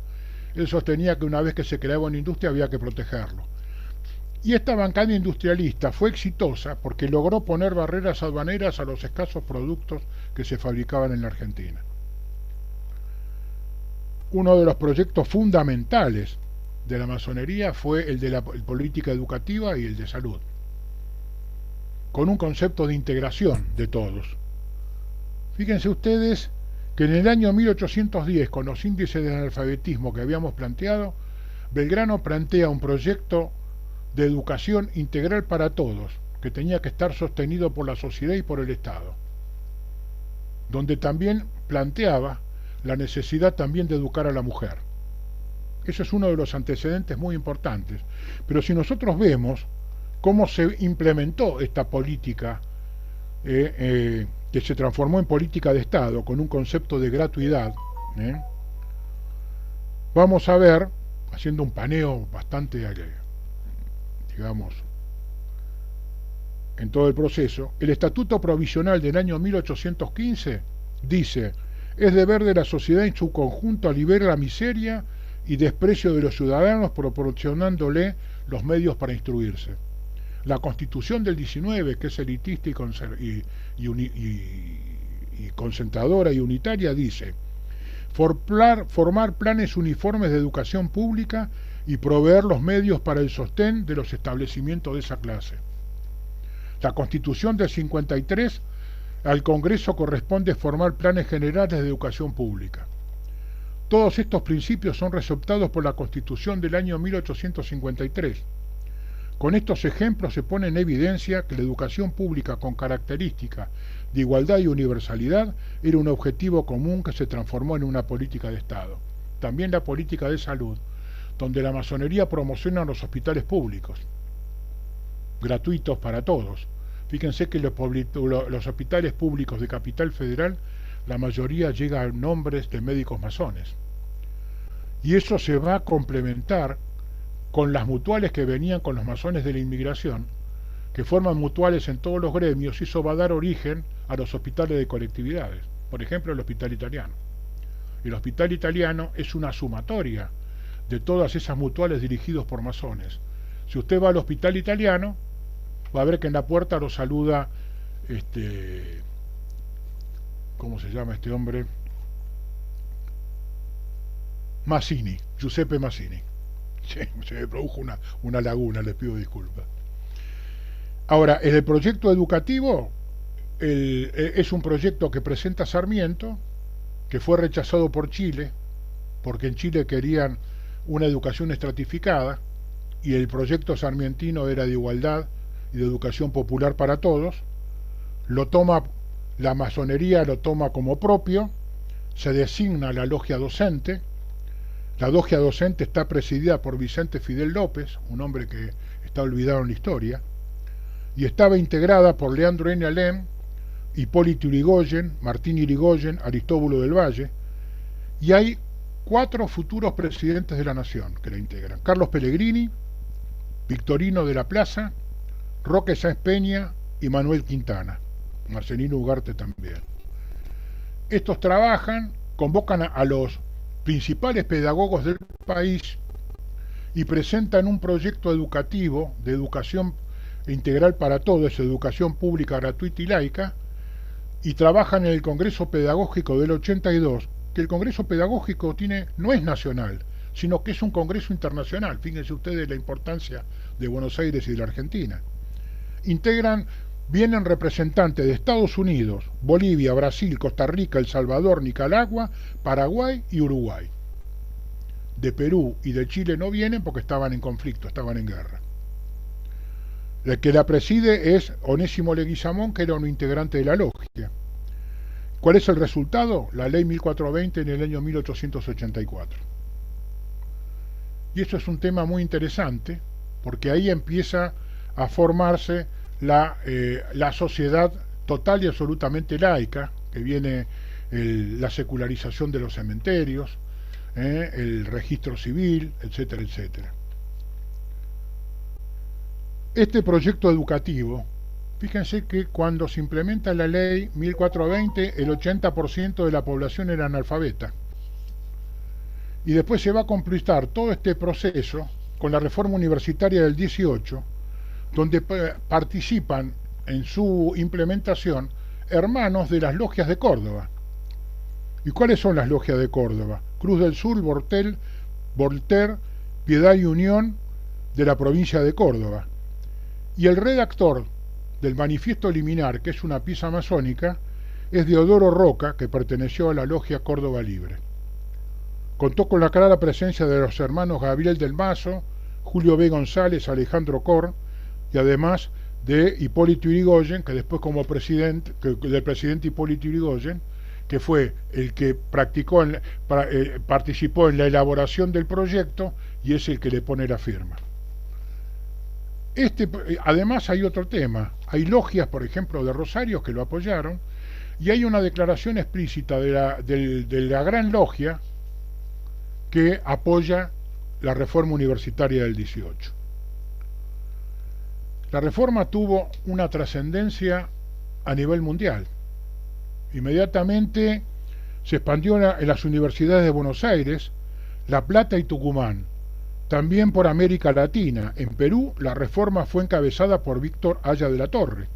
Él sostenía que una vez que se creaba una industria había que protegerlo. Y esta bancada industrialista fue exitosa porque logró poner barreras aduaneras a los escasos productos que se fabricaban en la Argentina. Uno de los proyectos fundamentales de la masonería fue el de la política educativa y el de salud, con un concepto de integración de todos. Fíjense ustedes que en el año 1810, con los índices de analfabetismo que habíamos planteado, Belgrano plantea un proyecto de educación integral para todos, que tenía que estar sostenido por la sociedad y por el Estado, donde también planteaba la necesidad también de educar a la mujer. Eso es uno de los antecedentes muy importantes. Pero si nosotros vemos cómo se implementó esta política, que se transformó en política de Estado con un concepto de gratuidad, vamos a ver, haciendo un paneo bastante, digamos, en todo el proceso, el Estatuto Provisional del año 1815 dice: es deber de la sociedad en su conjunto aliviar la miseria y desprecio de los ciudadanos proporcionándole los medios para instruirse. La Constitución del 19, que es elitista y concentradora y unitaria, dice: formar planes uniformes de educación pública y proveer los medios para el sostén de los establecimientos de esa clase. La Constitución del 53, al Congreso corresponde formar planes generales de educación pública. Todos estos principios son resaltados por la Constitución del año 1853. Con estos ejemplos se pone en evidencia que la educación pública con características de igualdad y universalidad era un objetivo común que se transformó en una política de Estado. También la política de salud, donde la masonería promociona los hospitales públicos, gratuitos para todos. Fíjense que los hospitales públicos de Capital Federal, la mayoría llega a nombres de médicos masones. Y eso se va a complementar con las mutuales que venían con los masones de la inmigración, que forman mutuales en todos los gremios, y eso va a dar origen a los hospitales de colectividades. Por ejemplo, el Hospital Italiano. El Hospital Italiano es una sumatoria de todas esas mutuales dirigidos por masones. Si usted va al Hospital Italiano, va a ver que en la puerta lo saluda ¿cómo se llama este hombre? Mazzini, Giuseppe Mazzini. Se me produjo una laguna, les pido disculpas. Ahora, en el proyecto educativo, es un proyecto que presenta Sarmiento, que fue rechazado por Chile, porque en Chile querían una educación estratificada, y el proyecto sarmientino era de igualdad y de educación popular para todos. Lo toma la masonería, lo toma como propio, se designa la logia docente. La logia docente está presidida por Vicente Fidel López, un hombre que está olvidado en la historia, y estaba integrada por Leandro N. Alem, Hipólito Yrigoyen, Martín Yrigoyen, Aristóbulo del Valle, y hay 4 futuros presidentes de la nación que la integran: Carlos Pellegrini, Victorino de la Plaza, Roque Sáenz Peña y Manuel Quintana, Marcelino Ugarte también. Estos trabajan, convocan a los principales pedagogos del país y presentan un proyecto educativo de educación integral para todos, educación pública, gratuita y laica, y trabajan en el Congreso Pedagógico del 82, que el Congreso Pedagógico no es nacional, sino que es un congreso internacional. Fíjense ustedes la importancia de Buenos Aires y de la Argentina. vienen representantes de Estados Unidos, Bolivia, Brasil, Costa Rica, El Salvador, Nicaragua, Paraguay y Uruguay. De Perú y de Chile no vienen porque estaban en conflicto, estaban en guerra. El que la preside es Onésimo Leguizamón, que era un integrante de la logia. ¿Cuál es el resultado? La ley 1420 en el año 1884. Y eso es un tema muy interesante, porque ahí empieza a formarse la sociedad total y absolutamente laica, que viene la secularización de los cementerios, el registro civil, etcétera, etcétera. Este proyecto educativo, fíjense que cuando se implementa la ley 1420, el 80% de la población era analfabeta. Y después se va a completar todo este proceso con la reforma universitaria del 18, donde participan en su implementación hermanos de las logias de Córdoba. ¿Y cuáles son las logias de Córdoba? Cruz del Sur, Voltaire, Piedad y Unión de la provincia de Córdoba. Y el redactor del Manifiesto Liminar, que es una pieza masónica, es Deodoro Roca, que perteneció a la logia Córdoba Libre. Contó con la clara presencia de los hermanos Gabriel del Mazo, Julio B. González, Alejandro Cor, y además de Hipólito Yrigoyen, que después como presidente, del presidente Hipólito Yrigoyen, que fue el que participó en la elaboración del proyecto y es el que le pone la firma. Además hay otro tema, hay logias, por ejemplo, de Rosario que lo apoyaron, y hay una declaración explícita de la Gran Logia que apoya la reforma universitaria del 18. La reforma tuvo una trascendencia a nivel mundial. Inmediatamente se expandió en las universidades de Buenos Aires, La Plata y Tucumán. También por América Latina. En Perú, la reforma fue encabezada por Víctor Haya de la Torre.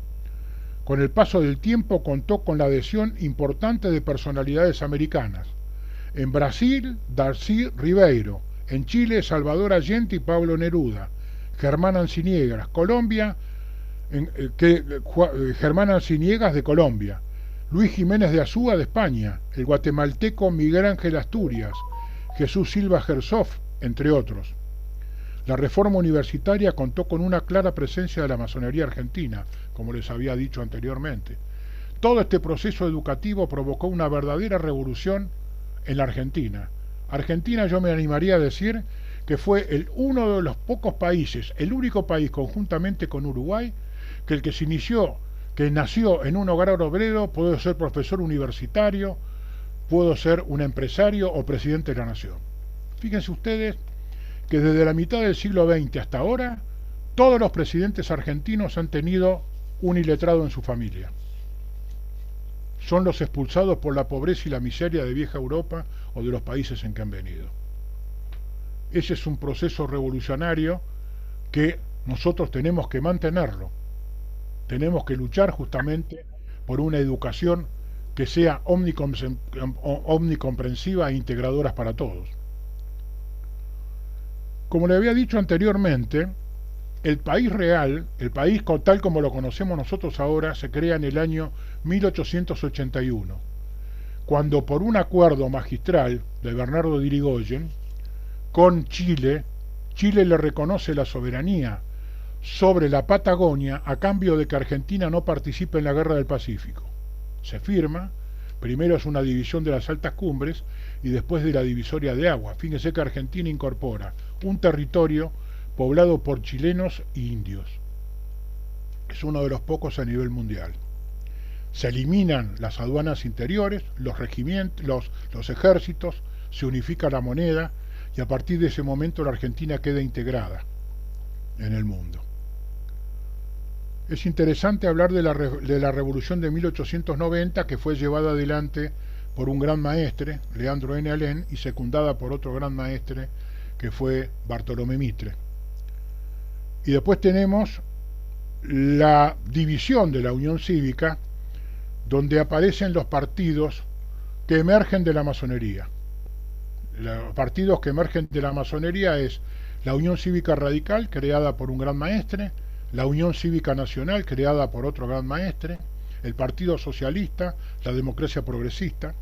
Con el paso del tiempo contó con la adhesión importante de personalidades americanas. En Brasil, Darcy Ribeiro. En Chile, Salvador Allende y Pablo Neruda. Germán Arciniegas, Germán Arciniegas de Colombia. Luis Jiménez de Azúa de España. El guatemalteco Miguel Ángel Asturias. Jesús Silva Herzog, entre otros. La reforma universitaria contó con una clara presencia de la masonería argentina, como les había dicho anteriormente. Todo este proceso educativo provocó una verdadera revolución en la Argentina. Argentina, yo me animaría a decir que fue uno de los pocos países, el único país conjuntamente con Uruguay, que nació en un hogar obrero, pudo ser profesor universitario, pudo ser un empresario o presidente de la nación. Fíjense ustedes que desde la mitad del siglo XX hasta ahora, todos los presidentes argentinos han tenido un iletrado en su familia. Son los expulsados por la pobreza y la miseria de vieja Europa o de los países en que han venido. Ese es un proceso revolucionario que nosotros tenemos que mantenerlo. Tenemos que luchar justamente por una educación que sea omnicomprensiva e integradora para todos. Como le había dicho anteriormente, el país real, el país tal como lo conocemos nosotros ahora, se crea en el año 1881, cuando por un acuerdo magistral de Bernardo de Irigoyen con Chile, Chile le reconoce la soberanía sobre la Patagonia a cambio de que Argentina no participe en la Guerra del Pacífico. Se firma, primero es una división de las altas cumbres y después de la divisoria de agua. Fíjense que Argentina incorpora un territorio poblado por chilenos e indios. Es uno de los pocos a nivel mundial. Se eliminan las aduanas interiores, los regimientos, los ejércitos, se unifica la moneda y a partir de ese momento la Argentina queda integrada en el mundo. Es interesante hablar de la revolución de 1890 que fue llevada adelante por un gran maestre, Leandro N. Alem, y secundada por otro gran maestre que fue Bartolomé Mitre. Y después tenemos la división de la Unión Cívica, donde aparecen los partidos que emergen de la masonería. Los partidos que emergen de la masonería es la Unión Cívica Radical, creada por un gran maestre, la Unión Cívica Nacional, creada por otro gran maestre, el Partido Socialista, la Democracia Progresista,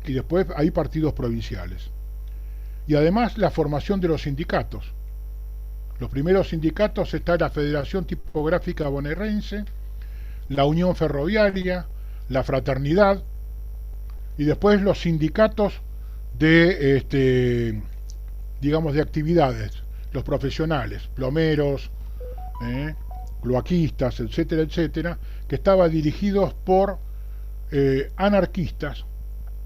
y después hay partidos provinciales. Y además la formación de los sindicatos. Los primeros sindicatos está la Federación Tipográfica Bonaerense, la Unión Ferroviaria, la Fraternidad, y después los sindicatos de, digamos, de actividades, los profesionales, plomeros, cloaquistas, etcétera, etcétera, que estaban dirigidos por anarquistas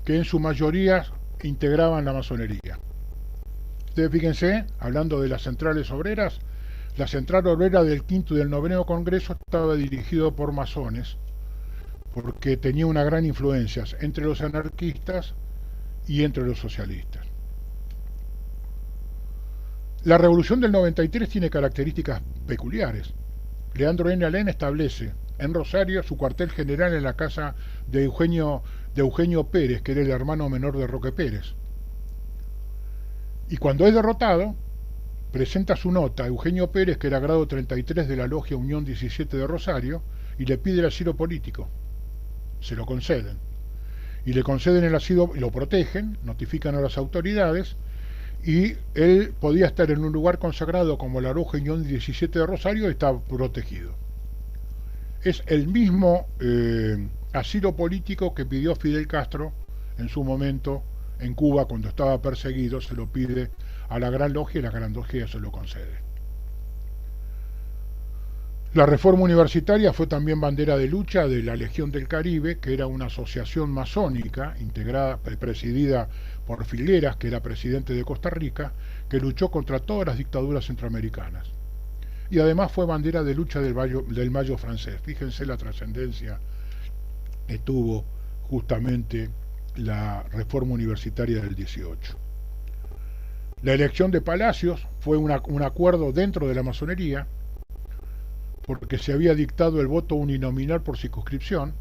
que en su mayoría integraban la masonería. Ustedes fíjense, hablando de las centrales obreras, la central obrera del quinto y del noveno Congreso estaba dirigido por masones, porque tenía una gran influencia entre los anarquistas y entre los socialistas. La revolución del 93 tiene características peculiares. Leandro N. Alem establece en Rosario su cuartel general en la casa de Eugenio Pérez, que era el hermano menor de Roque Pérez. Y cuando es derrotado, presenta su nota a Eugenio Pérez, que era grado 33 de la Logia Unión 17 de Rosario, y le pide el asilo político. Se lo conceden. Y le conceden el asilo, y lo protegen, notifican a las autoridades, y él podía estar en un lugar consagrado como la Logia Unión 17 de Rosario y está protegido. Es el mismo asilo político que pidió Fidel Castro en su momento en Cuba cuando estaba perseguido, se lo pide a la Gran Logia y la Gran Logia se lo concede. La reforma universitaria fue también bandera de lucha de la Legión del Caribe, que era una asociación masónica integrada, presidida por Figueras, que era presidente de Costa Rica, que luchó contra todas las dictaduras centroamericanas. Y además fue bandera de lucha del Mayo francés. Fíjense la trascendencia que tuvo justamente la reforma universitaria del 18. La elección de Palacios fue un acuerdo dentro de la masonería, porque se había dictado el voto uninominal por circunscripción,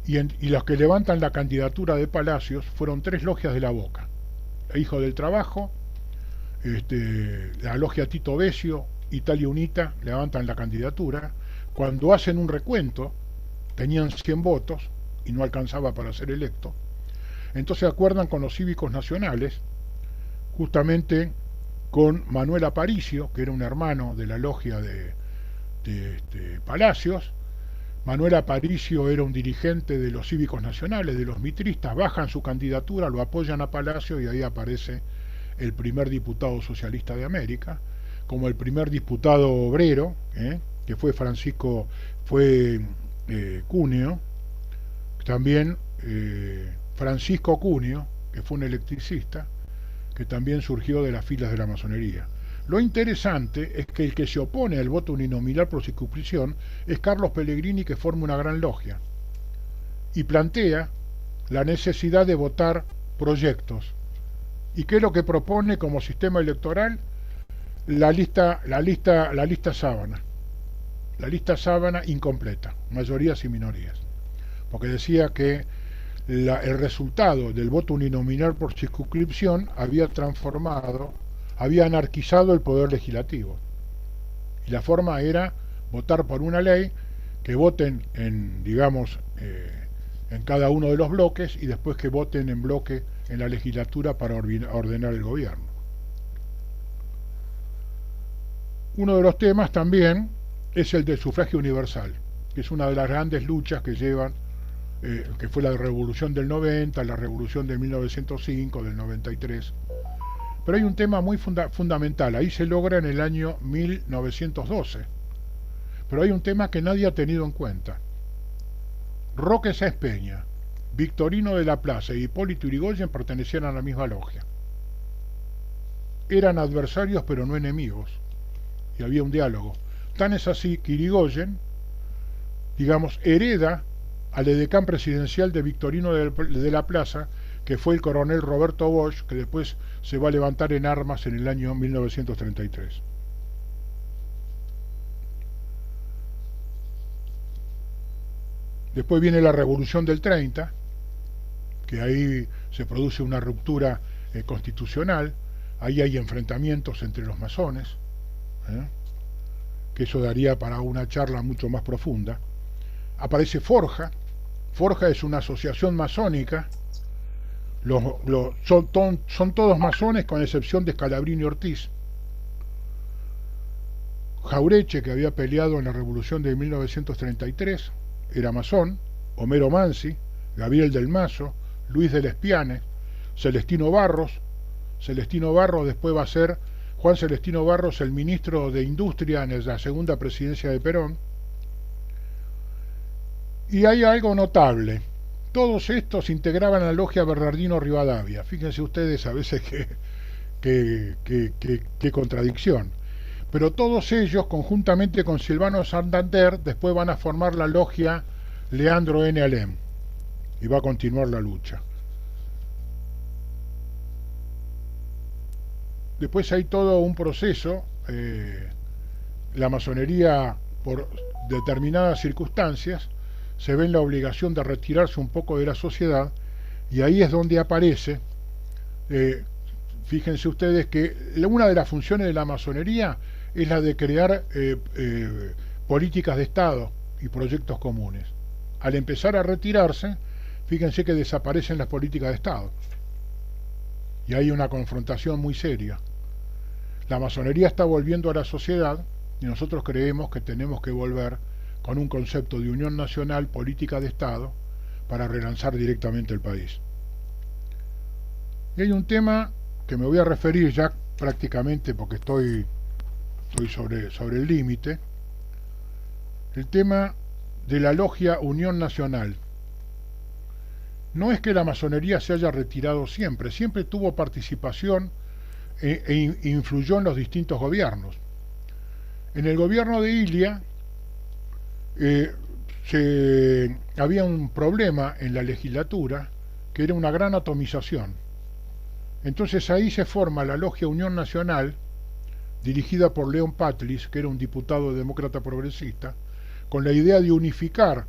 y los que levantan la candidatura de Palacios fueron 3 logias de la Boca: Hijo del Trabajo, la logia Tito Besio, Italia Unita, levantan la candidatura. Cuando hacen un recuento, tenían 100 votos y no alcanzaba para ser electo. Entonces acuerdan con los cívicos nacionales, justamente con Manuel Aparicio, que era un hermano de la logia de Palacios. Manuel Aparicio era un dirigente de los cívicos nacionales, de los mitristas, bajan su candidatura, lo apoyan a Palacio y ahí aparece el primer diputado socialista de América, como el primer diputado obrero, que fue Cuneo, también Francisco Cuneo, que fue un electricista, que también surgió de las filas de la masonería. Lo interesante es que el que se opone al voto uninominal por circunscripción es Carlos Pellegrini, que forma una gran logia y plantea la necesidad de votar proyectos. ¿Y qué es lo que propone como sistema electoral? La lista sábana. La lista sábana incompleta, mayorías y minorías. Porque decía que el resultado del voto uninominal por circunscripción había anarquizado el poder legislativo. Y la forma era votar por una ley, que voten en cada uno de los bloques y después que voten en bloque en la legislatura para ordenar el gobierno. Uno de los temas también es el del sufragio universal, que es una de las grandes luchas que llevan, que fue la revolución del 90, la revolución de 1905, del 93. Pero hay un tema muy fundamental, ahí se logra en el año 1912. Pero hay un tema que nadie ha tenido en cuenta. Roque Sáenz Peña, Victorino de la Plaza y Hipólito Yrigoyen pertenecían a la misma logia. Eran adversarios pero no enemigos, y había un diálogo. Tan es así que Yrigoyen, hereda al edecán presidencial de Victorino de la Plaza, que fue el coronel Roberto Bosch, que después se va a levantar en armas en el año 1933. Después viene la Revolución del 30, que ahí se produce una ruptura constitucional, ahí hay enfrentamientos entre los masones, que eso daría para una charla mucho más profunda. Aparece Forja. Forja es una asociación masónica. Son todos masones con excepción de Scalabrini Ortiz. Jaureche, que había peleado en la revolución de 1933, era masón. Homero Mansi, Gabriel del Mazo, Luis del Espiane, Celestino Barros. Celestino Barros después va a ser Juan Celestino Barros, el ministro de Industria en la segunda presidencia de Perón. Y hay algo notable. Todos estos integraban la logia Bernardino Rivadavia. Fíjense ustedes a veces qué contradicción. Pero todos ellos, conjuntamente con Silvano Santander, después van a formar la logia Leandro N. Alem. Y va a continuar la lucha. Después hay todo un proceso. La masonería, por determinadas circunstancias, se ve en la obligación de retirarse un poco de la sociedad, y ahí es donde aparece, fíjense ustedes que una de las funciones de la masonería es la de crear políticas de Estado y proyectos comunes. Al empezar a retirarse, fíjense que desaparecen las políticas de Estado, y hay una confrontación muy seria. La masonería está volviendo a la sociedad, y nosotros creemos que tenemos que volver con un concepto de unión nacional, política de Estado, para relanzar directamente el país. Y hay un tema que me voy a referir ya prácticamente porque estoy sobre el límite, el tema de la logia Unión Nacional. No es que la masonería se haya retirado siempre, siempre tuvo participación e influyó en los distintos gobiernos. En el gobierno de Ilia, había un problema en la legislatura, que era una gran atomización. Entonces ahí se forma la logia Unión Nacional, dirigida por León Patlis, que era un diputado demócrata progresista, con la idea de unificar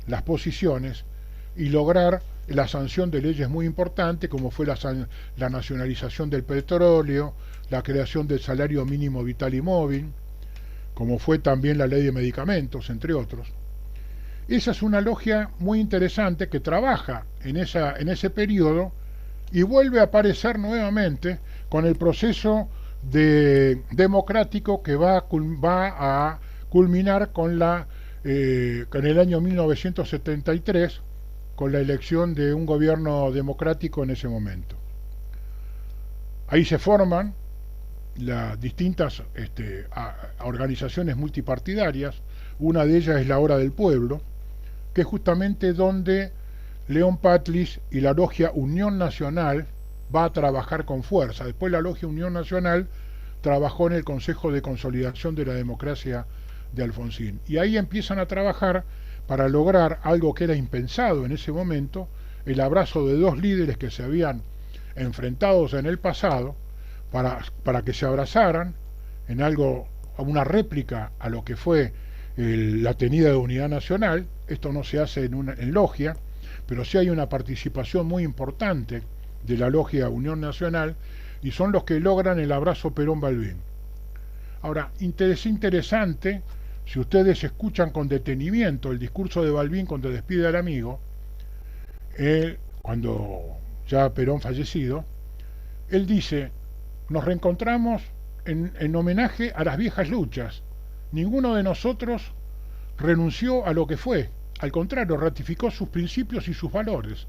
las posiciones y lograr la sanción de leyes muy importantes, como fue la nacionalización del petróleo, la creación del salario mínimo vital y móvil, como fue también la ley de medicamentos, entre otros. Esa es una logia muy interesante que trabaja en ese periodo y vuelve a aparecer nuevamente con el proceso democrático que va a culminar con el año 1973, con la elección de un gobierno democrático en ese momento. Ahí se forman las distintas organizaciones multipartidarias. Una de ellas es la Hora del Pueblo, que es justamente donde León Patlis y la logia Unión Nacional va a trabajar con fuerza. Después la logia Unión Nacional trabajó en el Consejo de Consolidación de la Democracia de Alfonsín. Y ahí empiezan a trabajar para lograr algo que era impensado en ese momento, el abrazo de dos líderes que se habían enfrentado en el pasado, para que se abrazaran en algo, una réplica a lo que fue la tenida de Unidad Nacional. Esto no se hace en logia, pero sí hay una participación muy importante de la logia Unión Nacional, y son los que logran el abrazo Perón-Balbín. Ahora, es interesante, si ustedes escuchan con detenimiento el discurso de Balbín cuando despide al amigo, cuando ya Perón fallecido, él dice: nos reencontramos en homenaje a las viejas luchas. Ninguno de nosotros renunció a lo que fue, al contrario, ratificó sus principios y sus valores.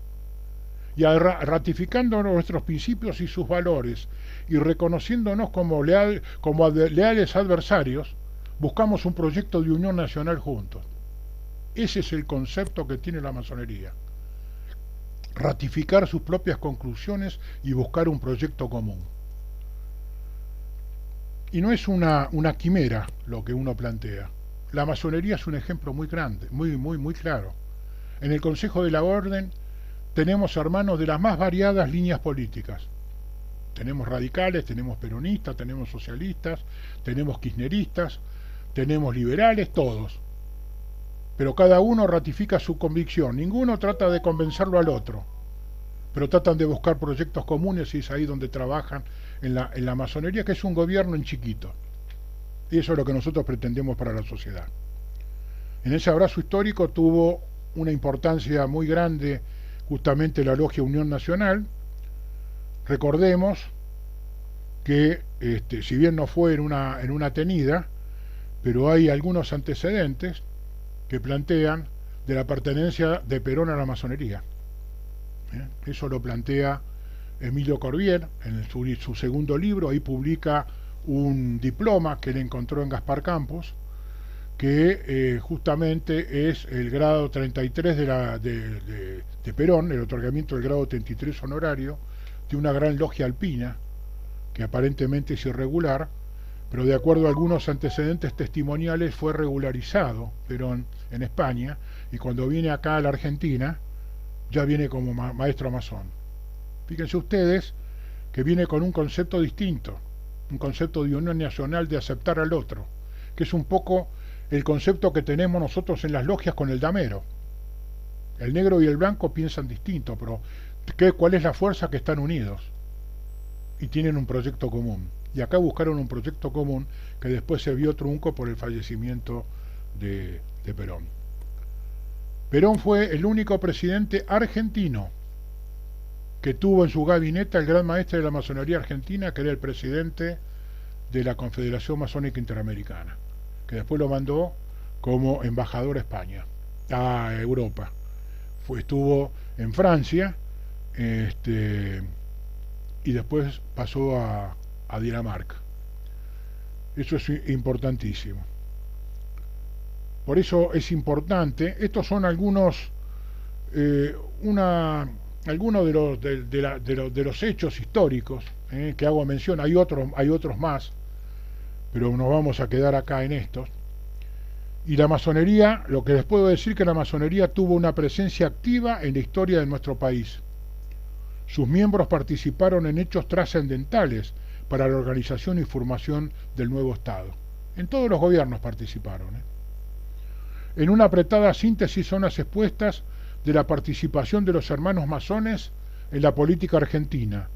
Y ratificando nuestros principios y sus valores y reconociéndonos como leales adversarios, buscamos un proyecto de unión nacional juntos. Ese es el concepto que tiene la masonería: ratificar sus propias conclusiones y buscar un proyecto común. Y no es una quimera lo que uno plantea. La masonería es un ejemplo muy grande, muy claro. En el Consejo de la Orden tenemos hermanos de las más variadas líneas políticas. Tenemos radicales, tenemos peronistas, tenemos socialistas, tenemos kirchneristas, tenemos liberales, todos. Pero cada uno ratifica su convicción. Ninguno trata de convencerlo al otro, pero tratan de buscar proyectos comunes, y es ahí donde trabajan en la masonería, que es un gobierno en chiquito. Y eso es lo que nosotros pretendemos para la sociedad. En ese abrazo histórico tuvo una importancia muy grande justamente la Logia Unión Nacional. Recordemos que, si bien no fue en una tenida, pero hay algunos antecedentes que plantean de la pertenencia de Perón a la masonería. Eso lo plantea Emilio Corbier en su segundo libro. Ahí publica un diploma que él encontró en Gaspar Campos, que justamente es el grado 33 de Perón, el otorgamiento del grado 33 honorario de una gran logia alpina, que aparentemente es irregular, pero de acuerdo a algunos antecedentes testimoniales fue regularizado Perón en España, y cuando viene acá a la Argentina ya viene como maestro masón. Fíjense ustedes que viene con un concepto distinto, un concepto de unión nacional, de aceptar al otro, que es un poco el concepto que tenemos nosotros en las logias con el damero. El negro y el blanco piensan distinto, pero ¿cuál es la fuerza? Que están unidos y tienen un proyecto común. Y acá buscaron un proyecto común que después se vio trunco por el fallecimiento de Perón. Perón fue el único presidente argentino que tuvo en su gabinete al gran maestre de la masonería argentina, que era el presidente de la Confederación Masónica Interamericana, que después lo mandó como embajador a España, a Europa. Estuvo en Francia, y después pasó a Dinamarca. Eso es importantísimo. Por eso es importante, estos son algunos algunos de los hechos históricos que hago mención. Hay otros más, pero nos vamos a quedar acá en estos. Y la masonería, lo que les puedo decir, que la masonería tuvo una presencia activa en la historia de nuestro país. Sus miembros participaron en hechos trascendentales para la organización y formación del nuevo Estado. En todos los gobiernos participaron. En una apretada síntesis son las expuestas de la participación de los hermanos masones en la política argentina,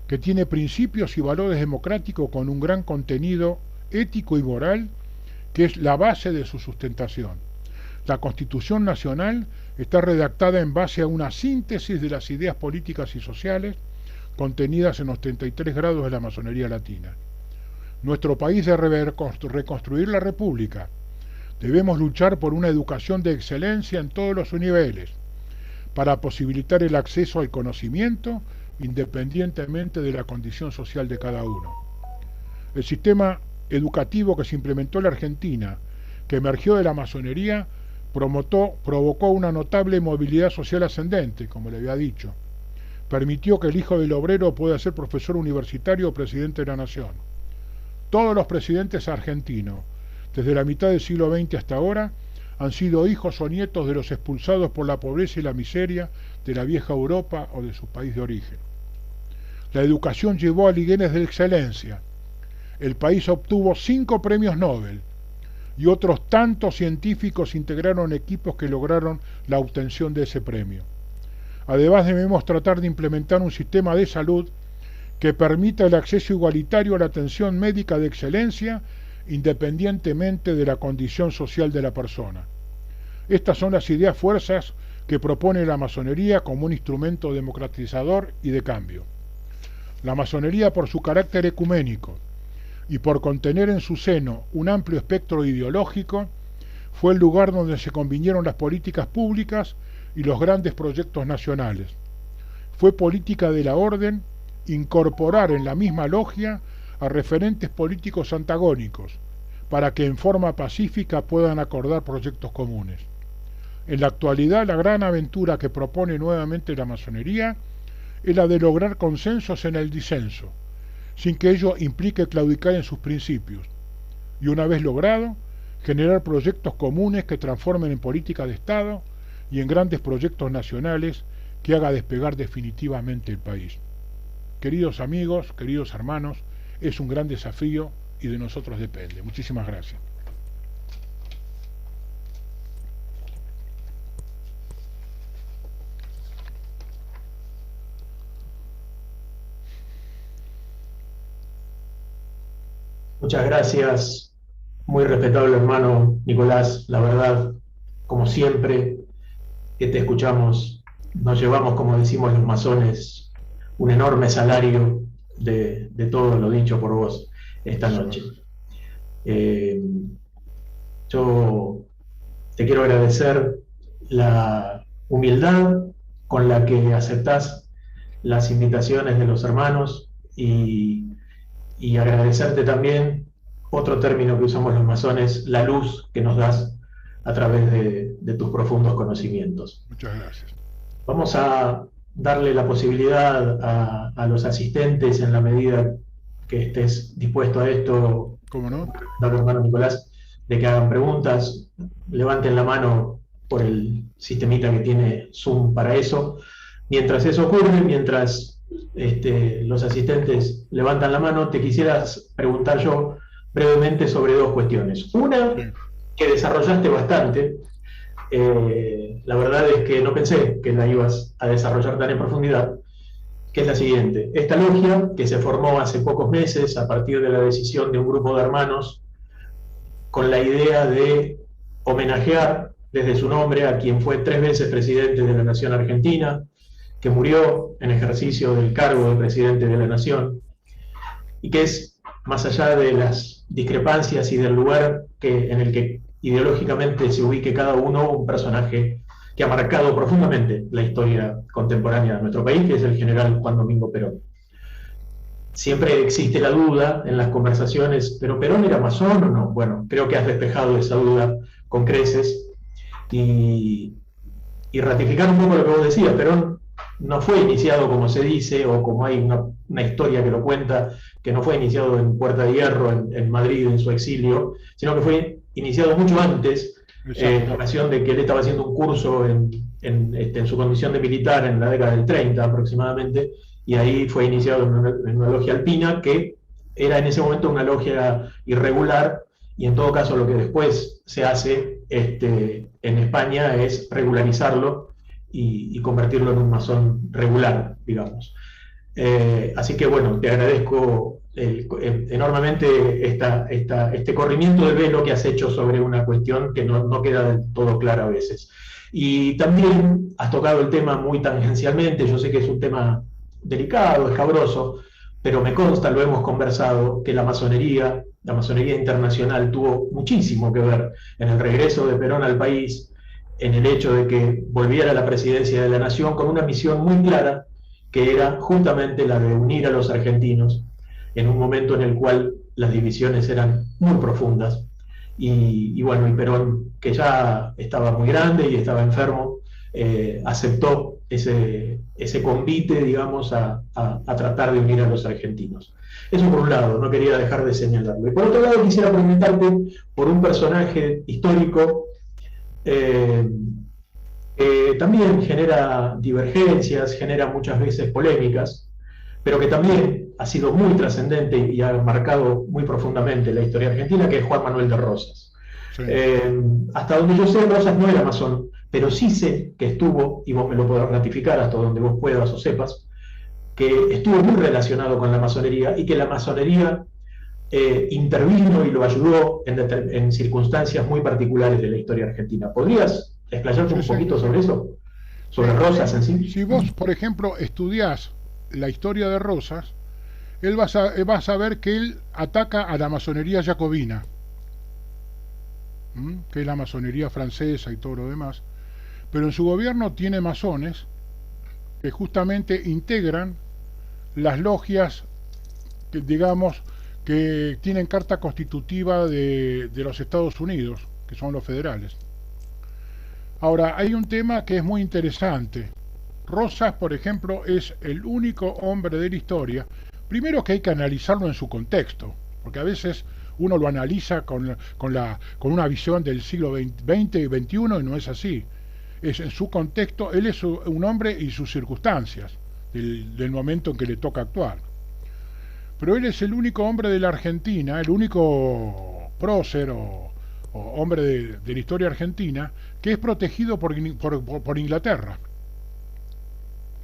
que tiene principios y valores democráticos con un gran contenido ético y moral, que es la base de su sustentación. La Constitución Nacional está redactada en base a una síntesis de las ideas políticas y sociales contenidas en los 33 grados de la masonería latina. Nuestro país debe reconstruir la República. Debemos luchar por una educación de excelencia en todos los niveles, para posibilitar el acceso al conocimiento independientemente de la condición social de cada uno. El sistema educativo que se implementó en la Argentina, que emergió de la masonería, provocó una notable movilidad social ascendente, como le había dicho. Permitió que el hijo del obrero pueda ser profesor universitario o presidente de la nación. Todos los presidentes argentinos, desde la mitad del siglo XX hasta ahora, han sido hijos o nietos de los expulsados por la pobreza y la miseria de la vieja Europa o de su país de origen. La educación llevó a liguenes de excelencia. El país obtuvo 5 premios Nobel y otros tantos científicos integraron equipos que lograron la obtención de ese premio. Además, debemos tratar de implementar un sistema de salud que permita el acceso igualitario a la atención médica de excelencia, independientemente de la condición social de la persona. Estas son las ideas fuerzas que propone la masonería como un instrumento democratizador y de cambio. La masonería, por su carácter ecuménico y por contener en su seno un amplio espectro ideológico, fue el lugar donde se convinieron las políticas públicas y los grandes proyectos nacionales. Fue política de la orden incorporar en la misma logia a referentes políticos antagónicos, para que en forma pacífica puedan acordar proyectos comunes. En la actualidad, la gran aventura que propone nuevamente la masonería es la de lograr consensos en el disenso, sin que ello implique claudicar en sus principios, y una vez logrado, generar proyectos comunes que transformen en política de Estado y en grandes proyectos nacionales que haga despegar definitivamente el país. Queridos amigos, queridos hermanos, es un gran desafío y de nosotros depende. Muchísimas gracias. Muchas gracias, Muy respetable hermano Nicolás, la verdad, como siempre que te escuchamos, nos llevamos, como decimos los masones, un enorme salario de todo lo dicho por vos esta Eso, noche. Eh, yo te quiero agradecer la humildad con la que aceptás las invitaciones de los hermanos y agradecerte también otro término que usamos los masones, la luz que nos das a través de tus profundos conocimientos. muchas gracias. Vamos a darle la posibilidad a los asistentes, en la medida que estés dispuesto a esto, ¿Cómo no? hermano Nicolás, de que hagan preguntas. Levanten la mano por el sistemita que tiene Zoom para eso. Mientras eso ocurre, mientras los asistentes levantan la mano, te quisieras preguntar yo brevemente sobre dos cuestiones. Una, Sí. que desarrollaste bastante, la verdad es que no pensé que la ibas a desarrollar tan en profundidad, que es la siguiente. Esta logia, que se formó hace pocos meses a partir de la decisión de un grupo de hermanos con la idea de homenajear desde su nombre a quien fue 3 veces presidente de la Nación Argentina, que murió en ejercicio del cargo de presidente de la Nación, y que es, más allá de las discrepancias y del lugar en el que ideológicamente se ubique cada uno, un personaje que ha marcado profundamente la historia contemporánea de nuestro país, que es el general Juan Domingo Perón. Siempre existe la duda en las conversaciones, ¿pero Perón era masón o no? Bueno, creo que has despejado esa duda con creces y, y ratificar un poco lo que vos decías. Perón no fue iniciado como se dice, o como hay una historia que lo cuenta, que no fue iniciado en Puerta de Hierro, en Madrid, en su exilio, sino que fue iniciado mucho antes, en ocasión de que él estaba haciendo un curso en su condición de militar en la década del 30 aproximadamente, y ahí fue iniciado en una logia alpina, que era en ese momento una logia irregular, y en todo caso lo que después se hace en España es regularizarlo y convertirlo en un masón regular, digamos. Así que bueno, te agradezco enormemente este corrimiento de velo que has hecho sobre una cuestión que no queda del todo clara a veces. Y también has tocado el tema muy tangencialmente. Yo sé que es un tema delicado, escabroso, pero me consta, lo hemos conversado, que la masonería internacional tuvo muchísimo que ver en el regreso de Perón al país, en el hecho de que volviera a la presidencia de la nación con una misión muy clara, que era justamente la de unir a los argentinos en un momento en el cual las divisiones eran muy profundas. Y bueno, y Perón, que ya estaba muy grande y estaba enfermo, aceptó ese convite, digamos, a tratar de unir a los argentinos. Eso por un lado, no quería dejar de señalarlo. Y por otro lado, quisiera preguntarte por un personaje histórico eh, que también genera divergencias, genera muchas veces polémicas, pero que también ha sido muy trascendente y ha marcado muy profundamente la historia argentina, que es Juan Manuel de Rosas. Sí. Hasta donde yo sé, Rosas no era masón, pero sí sé que estuvo, y vos me lo podrás ratificar hasta donde vos puedas o sepas, que estuvo muy relacionado con la masonería y que la masonería intervino y lo ayudó en circunstancias muy particulares de la historia argentina. ¿Podrías explayarte un poquito sobre eso? Sobre Rosas en sí. Si vos, por ejemplo, estudiás la historia de Rosas, vas a ver que él ataca a la masonería jacobina, que es la masonería francesa y todo lo demás, pero en su gobierno tiene masones que justamente integran las logias que, digamos, que tienen carta constitutiva de los Estados Unidos, que son los federales. Ahora, hay un tema que es muy interesante. Rosas, por ejemplo, es el único hombre de la historia. Primero que hay que analizarlo en su contexto, porque a veces uno lo analiza con una visión del siglo XX y XXI y no es así. Es en su contexto, él es un hombre y sus circunstancias del momento en que le toca actuar. Pero él es el único hombre de la Argentina, el único prócer o hombre de la historia argentina que es protegido por Inglaterra.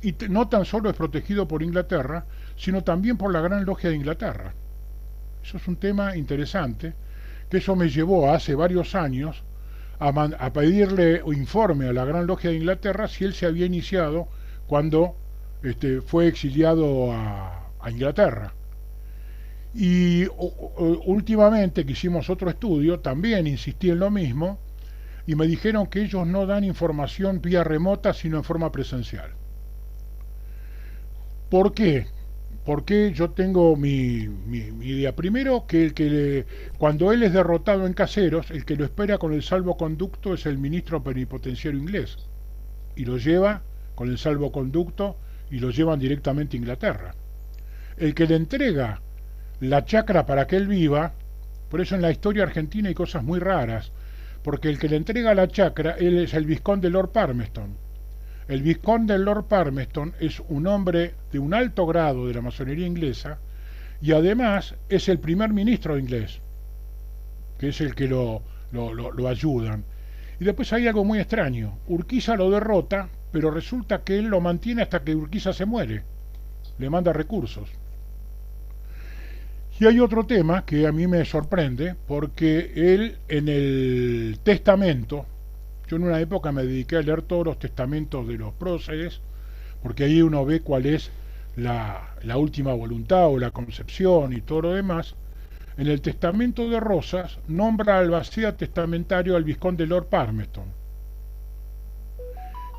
Y no tan solo es protegido por Inglaterra, sino también por la Gran Logia de Inglaterra. Eso es un tema interesante que eso me llevó hace varios años a pedirle informe a la Gran Logia de Inglaterra si él se había iniciado cuando fue exiliado a Inglaterra. Y últimamente que hicimos otro estudio, también insistí en lo mismo, y me dijeron que ellos no dan información vía remota, sino en forma presencial. ¿Por qué? Porque yo tengo mi idea. Primero, que cuando él es derrotado en Caseros, el que lo espera con el salvoconducto es el ministro plenipotenciario inglés. Y lo lleva con el salvoconducto y lo llevan directamente a Inglaterra. El que le entrega la chacra para que él viva, por eso en la historia argentina hay cosas muy raras, porque el que le entrega la chacra, él es el vizconde Lord Palmerston. El vizconde Lord Palmerston es un hombre de un alto grado de la masonería inglesa y además es el primer ministro inglés, que es el que lo ayudan. Y después hay algo muy extraño. Urquiza lo derrota, pero resulta que él lo mantiene hasta que Urquiza se muere. Le manda recursos. Y hay otro tema que a mí me sorprende, porque él en el testamento, yo en una época me dediqué a leer todos los testamentos de los próceres, porque ahí uno ve cuál es la última voluntad o la concepción y todo lo demás. En el testamento de Rosas nombra al albacea testamentario al vizconde Lord Palmerston,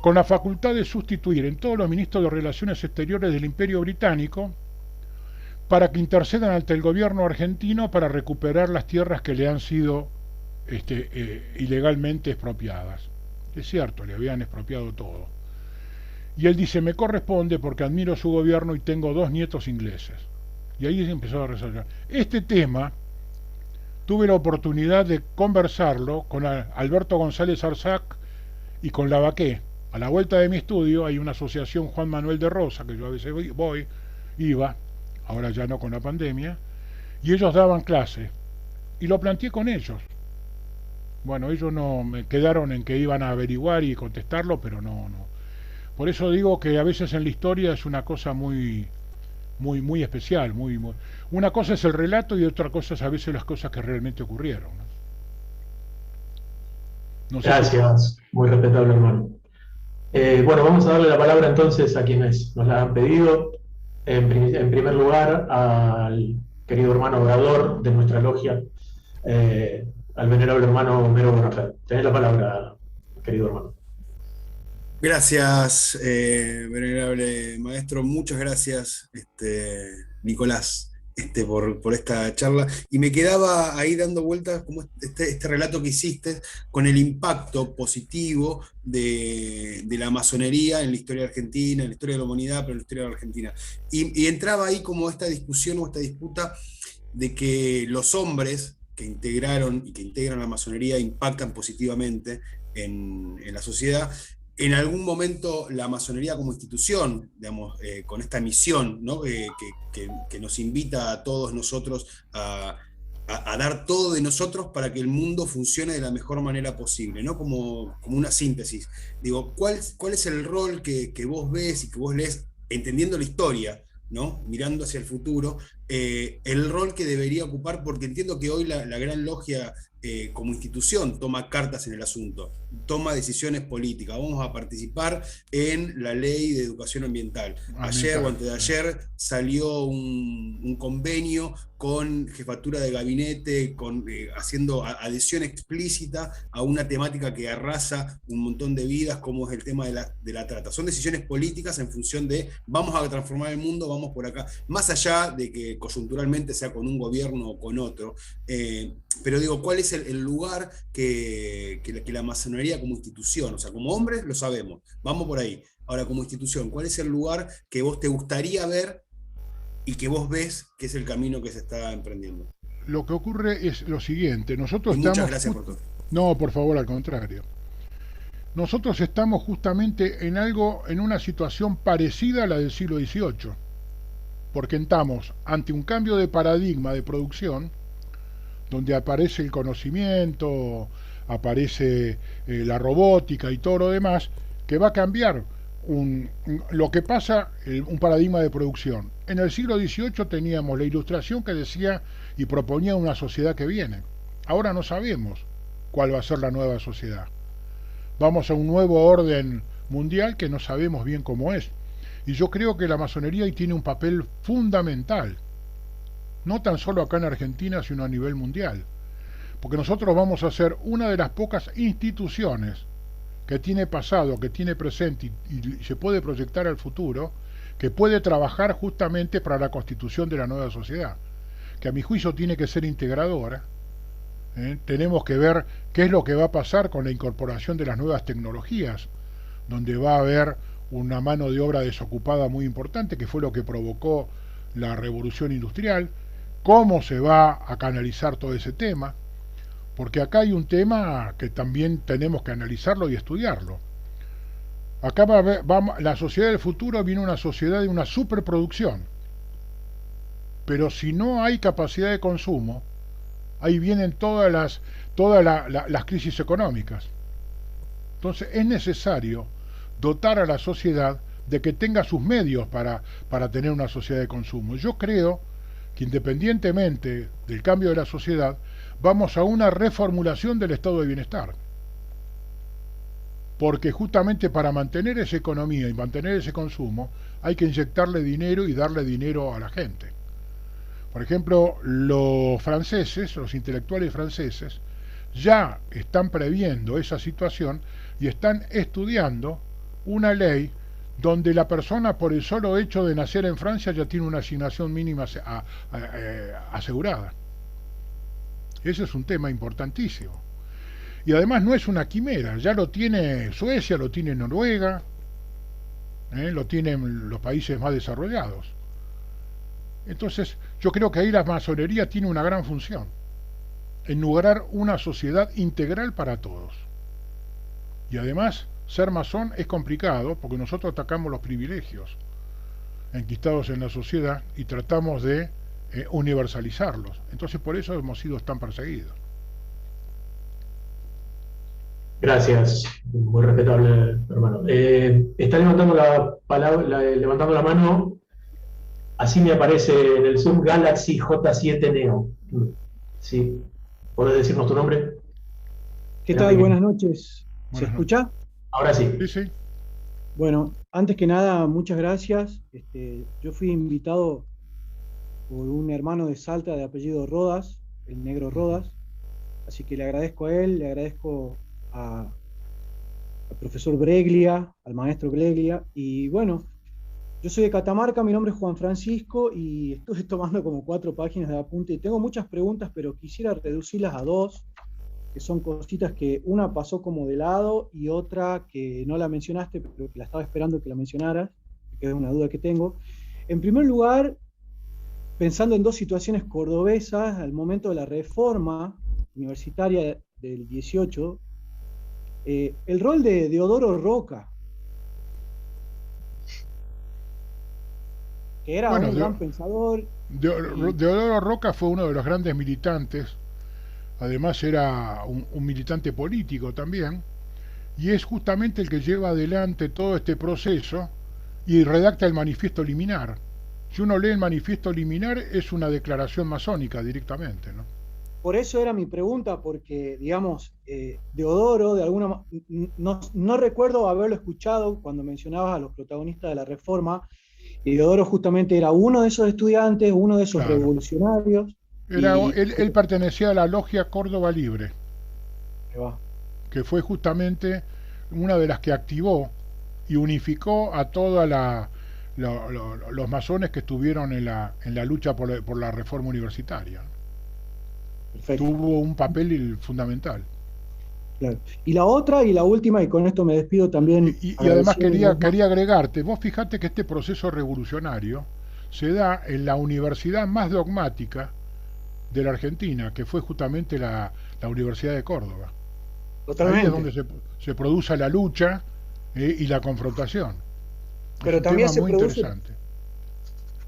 con la facultad de sustituir en todos los ministros de Relaciones Exteriores del Imperio Británico para que intercedan ante el gobierno argentino para recuperar las tierras que le han sido ilegalmente expropiadas. Es cierto, le habían expropiado todo. Y él dice, me corresponde porque admiro su gobierno y tengo 2 nietos ingleses. Y ahí se empezó a resolver. Este tema tuve la oportunidad de conversarlo con Alberto González Arzac y con Lavaqué. A la vuelta de mi estudio hay una asociación Juan Manuel de Rosa, que yo a veces iba, ahora ya no con la pandemia, y ellos daban clase. Y lo planteé con ellos. Bueno, ellos no me quedaron en que iban a averiguar y contestarlo, pero no. Por eso digo que a veces en la historia es una cosa muy especial. Una cosa es el relato y otra cosa es a veces las cosas que realmente ocurrieron, ¿no? No sé. Gracias, muy respetable, hermano. Bueno, vamos a darle la palabra entonces a quienes nos la han pedido. En primer lugar, al querido hermano orador de nuestra logia, al venerable hermano Homero Bonafé. Tenés la palabra, querido hermano. Gracias, venerable maestro. Muchas gracias, Nicolás, por esta charla. Y me quedaba ahí dando vueltas como este relato que hiciste con el impacto positivo de la masonería en la historia argentina, en la historia de la humanidad, pero en la historia de la Argentina. Y entraba ahí como esta discusión o esta disputa de que los hombres que integraron y que integran la masonería impactan positivamente en la sociedad. En algún momento la masonería como institución, digamos, con esta misión, ¿no? que nos invita a todos nosotros a dar todo de nosotros para que el mundo funcione de la mejor manera posible, ¿no? Como una síntesis. Digo, ¿cuál es el rol que vos ves y que vos lees, entendiendo la historia, ¿no? Mirando hacia el futuro, el rol que debería ocupar? Porque entiendo que hoy la Gran Logia como institución toma cartas en el asunto, toma decisiones políticas. Vamos a participar en la ley de educación ambiental. Ayer o antes de ayer salió un convenio con jefatura de gabinete, haciendo adhesión explícita a una temática que arrasa un montón de vidas, como es el tema de la trata. Son decisiones políticas en función de vamos a transformar el mundo, vamos por acá, más allá de que coyunturalmente sea con un gobierno o con otro. Pero digo, ¿cuál es el lugar que la masonería como institución, o sea, como hombres lo sabemos, vamos por ahí. Ahora, como institución, ¿cuál es el lugar que vos te gustaría ver y que vos ves que es el camino que se está emprendiendo? Lo que ocurre es lo siguiente, nosotros muchas gracias por todo. No, por favor, al contrario. Nosotros estamos justamente en una situación parecida a la del siglo XVIII, porque estamos ante un cambio de paradigma de producción, donde aparece el conocimiento, aparece la robótica y todo lo demás, que va a cambiar lo que pasa, un paradigma de producción. En el siglo XVIII teníamos la Ilustración que decía y proponía una sociedad que viene. Ahora no sabemos cuál va a ser la nueva sociedad. Vamos a un nuevo orden mundial que no sabemos bien cómo es. Y yo creo que la masonería ahí tiene un papel fundamental, no tan solo acá en Argentina, sino a nivel mundial. Porque nosotros vamos a ser una de las pocas instituciones que tiene pasado, que tiene presente y se puede proyectar al futuro, que puede trabajar justamente para la constitución de la nueva sociedad, que a mi juicio tiene que ser integradora. Tenemos que ver qué es lo que va a pasar con la incorporación de las nuevas tecnologías, donde va a haber una mano de obra desocupada muy importante, que fue lo que provocó la revolución industrial, cómo se va a canalizar todo ese tema, porque acá hay un tema que también tenemos que analizarlo y estudiarlo. Acá la sociedad del futuro viene una sociedad de una superproducción, pero si no hay capacidad de consumo, ahí vienen todas las crisis económicas. Entonces es necesario dotar a la sociedad de que tenga sus medios para tener una sociedad de consumo. Yo creo que independientemente del cambio de la sociedad, vamos a una reformulación del estado de bienestar. Porque justamente para mantener esa economía y mantener ese consumo, hay que inyectarle dinero y darle dinero a la gente. Por ejemplo, los franceses, los intelectuales franceses, ya están previendo esa situación y están estudiando una ley donde la persona, por el solo hecho de nacer en Francia, ya tiene una asignación mínima asegurada. Ese es un tema importantísimo. Y además no es una quimera, ya lo tiene Suecia, lo tiene Noruega, lo tienen los países más desarrollados. Entonces, yo creo que ahí la masonería tiene una gran función, en lograr una sociedad integral para todos. Y además, ser masón es complicado porque nosotros atacamos los privilegios enquistados en la sociedad y tratamos de universalizarlos. Entonces, por eso hemos sido tan perseguidos. Gracias, muy respetable, hermano. Está levantando levantando la mano, así me aparece en el Zoom, Galaxy J7 Neo. ¿Sí? ¿Podés decirnos tu nombre? ¿Qué tal? Buenas noches. ¿Se escucha? Ahora sí. Sí, sí. Bueno, antes que nada, muchas gracias. Yo fui invitado por un hermano de Salta de apellido Rodas, el negro Rodas, así que le agradezco a él, le agradezco al profesor Breglia, al maestro Breglia, y bueno, yo soy de Catamarca, mi nombre es Juan Francisco y estuve tomando como 4 páginas de apunte y tengo muchas preguntas, pero quisiera reducirlas a 2, que son cositas que una pasó como de lado y otra que no la mencionaste, pero que la estaba esperando que la mencionaras, que es una duda que tengo. En primer lugar, pensando en 2 situaciones cordobesas, al momento de la reforma universitaria del 18, el rol de Deodoro Roca, que era un gran pensador. Deodoro Roca fue uno de los grandes militantes, además era un militante político también, y es justamente el que lleva adelante todo este proceso y redacta el manifiesto liminar. Si uno lee el manifiesto liminar, es una declaración masónica directamente, ¿no? Por eso era mi pregunta, porque, digamos, Deodoro, de alguna no recuerdo haberlo escuchado cuando mencionabas a los protagonistas de la Reforma, y Deodoro justamente era uno de esos estudiantes, uno de esos revolucionarios. Él pertenecía a la logia Córdoba Libre, que fue justamente una de las que activó y unificó a todos los masones que estuvieron en la lucha por la reforma universitaria. Perfecto. Tuvo un papel fundamental. Claro. Y la otra y la última, y con esto me despido también. Y además quería agregarte, vos fijate que este proceso revolucionario se da en la universidad más dogmática de la Argentina, que fue justamente la Universidad de Córdoba. Totalmente. Ahí es donde se produce la lucha y la confrontación. Pero también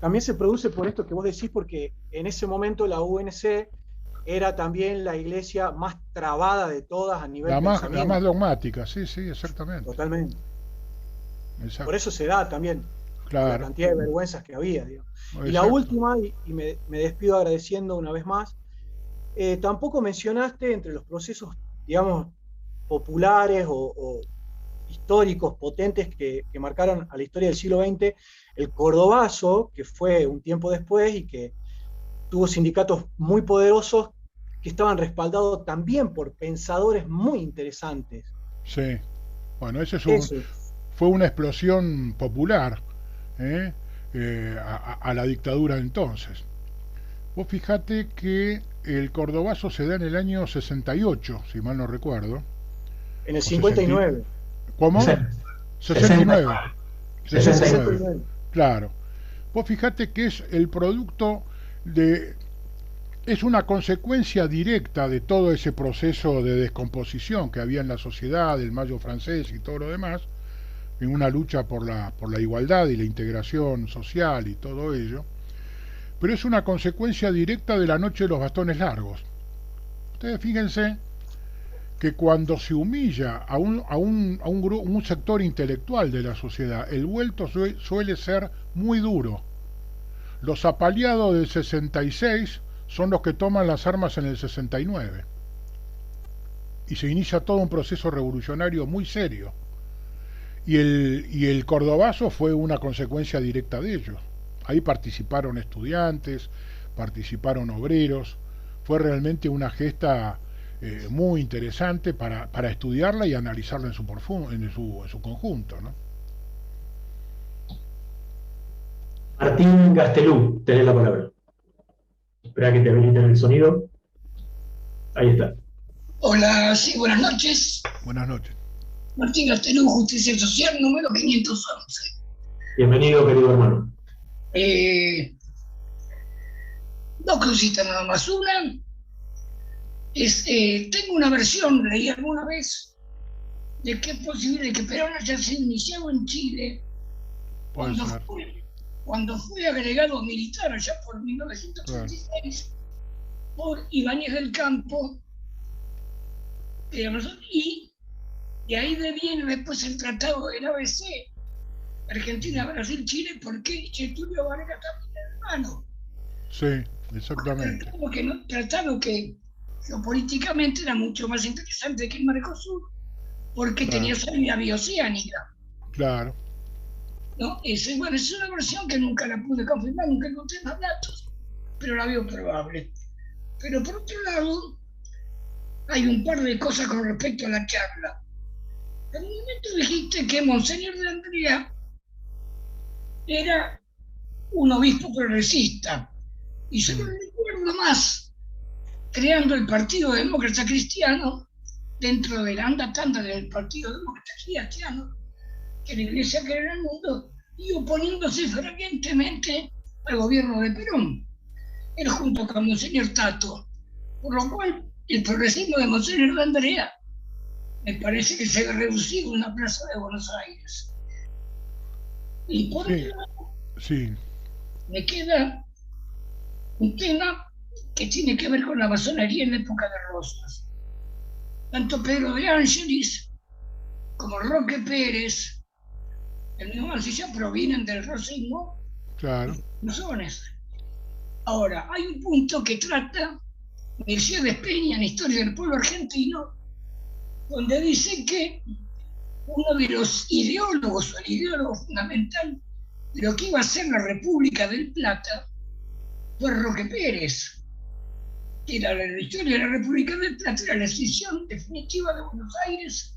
también se produce por esto que vos decís, porque en ese momento la UNC era también la iglesia más trabada de todas a nivel pensamiento. La más dogmática, sí, exactamente. Totalmente. Exacto. Por eso se da también la cantidad de vergüenzas que había. Digamos. Y la última, y me despido agradeciendo una vez más, Tampoco mencionaste entre los procesos, digamos, populares o históricos potentes que marcaron a la historia del siglo XX, el Cordobazo, que fue un tiempo después y que tuvo sindicatos muy poderosos que estaban respaldados también por pensadores muy interesantes. Sí. Bueno, Eso. fue una explosión popular, ¿eh? A la dictadura entonces. Vos fijate que el Cordobazo se da en el año 68, si mal no recuerdo. En el O 59. ¿Cómo? 69. 69. 69. Claro. Vos fijate que es el producto de... Es una consecuencia directa de todo ese proceso de descomposición que había en la sociedad, del Mayo francés y todo lo demás, en una lucha por la igualdad y la integración social y todo ello, pero es una consecuencia directa de la noche de los bastones largos. Ustedes fíjense que cuando se humilla a un sector intelectual de la sociedad, el vuelto suele ser muy duro. Los apaleados del 66 son los que toman las armas en el 69. Y se inicia todo un proceso revolucionario muy serio. Y el Cordobazo fue una consecuencia directa de ello. Ahí participaron estudiantes, participaron obreros. Fue realmente una gesta muy interesante para estudiarla y analizarla en su conjunto, ¿no? Martín Gastelú, tenés la palabra. Espera que te habiliten el sonido. Ahí está. Hola, sí, buenas noches. Buenas noches. Martín Gastelú, Justicia Social, número 511. Bienvenido, querido hermano. Dos cositas nada más. Una es, tengo una versión, leí alguna vez, de que es posible que Perón haya sido iniciado en Chile cuando fue agregado militar allá por 1936 por Ibáñez del Campo, y de ahí viene después el tratado del ABC, Argentina, Brasil, Chile, porque Getúlio Vargas también es hermano. Sí, exactamente. Tratado que geopolíticamente era mucho más interesante que el Mercosur, porque tenía salida bioceánica. Claro. ¿No? Es una versión que nunca la pude confirmar, nunca encontré más datos, pero la veo probable. Pero por otro lado, hay un par de cosas con respecto a la charla. En un momento dijiste que Monseñor de Andrea era un obispo progresista, y yo no recuerdo más creando el Partido Demócrata Cristiano dentro de la anda-tanda del Partido Demócrata Cristiano, que la Iglesia cree en el mundo, y oponiéndose fervientemente al gobierno de Perón, él junto con Monseñor Tato, por lo cual el progresismo de Monseñor de Andrea me parece que se ha reducido en una plaza de Buenos Aires. Y por otro lado, me queda un tema que tiene que ver con la masonería en la época de Rosas. Tanto Pedro de Ángelis como Roque Pérez, el mismo Mancilla, provienen del rosismo. Claro. Masones. Ahora, hay un punto que trata Mercedes Peña en Historia del Pueblo Argentino, donde dice que uno de los ideólogos, o el ideólogo fundamental de lo que iba a ser la República del Plata, fue Roque Pérez, que era la historia de la República del Plata, era la escisión definitiva de Buenos Aires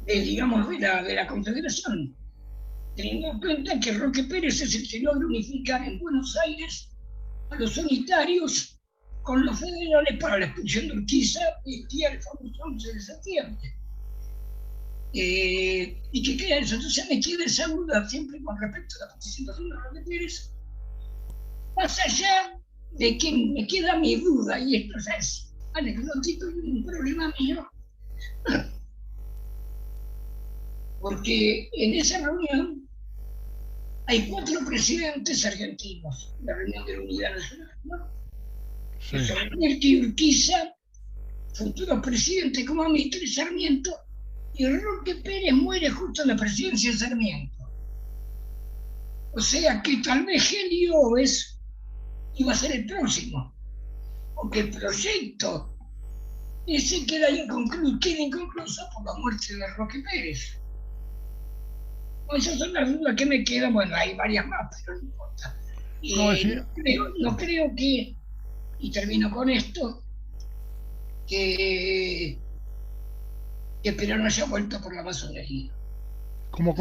de la Confederación, teniendo en cuenta que Roque Pérez es el que logra unificar en Buenos Aires a los unitarios con los federales para la expulsión de Urquiza y el famoso 11 de septiembre. Y que queda eso. Entonces me queda esa duda siempre con respecto a la participación de Roque Pérez, más allá de que me queda mi duda, y esto ya es anecdótico y un problema mío, porque en esa reunión hay 4 presidentes argentinos, la reunión de la Unidad Nacional, ¿no? Sí. Sarmiento, Urquiza, futuro presidente como Mitre, Sarmiento, y Roque Pérez muere justo en la presidencia de Sarmiento. O sea que tal vez Helios iba a ser el próximo, porque el proyecto ese queda inconcluso por la muerte de Roque Pérez. Esas son las dudas que me quedan. Bueno, hay varias más, pero no importa. No creo que, y termino con esto, que Perón haya vuelto por la masonería. ¿Cómo?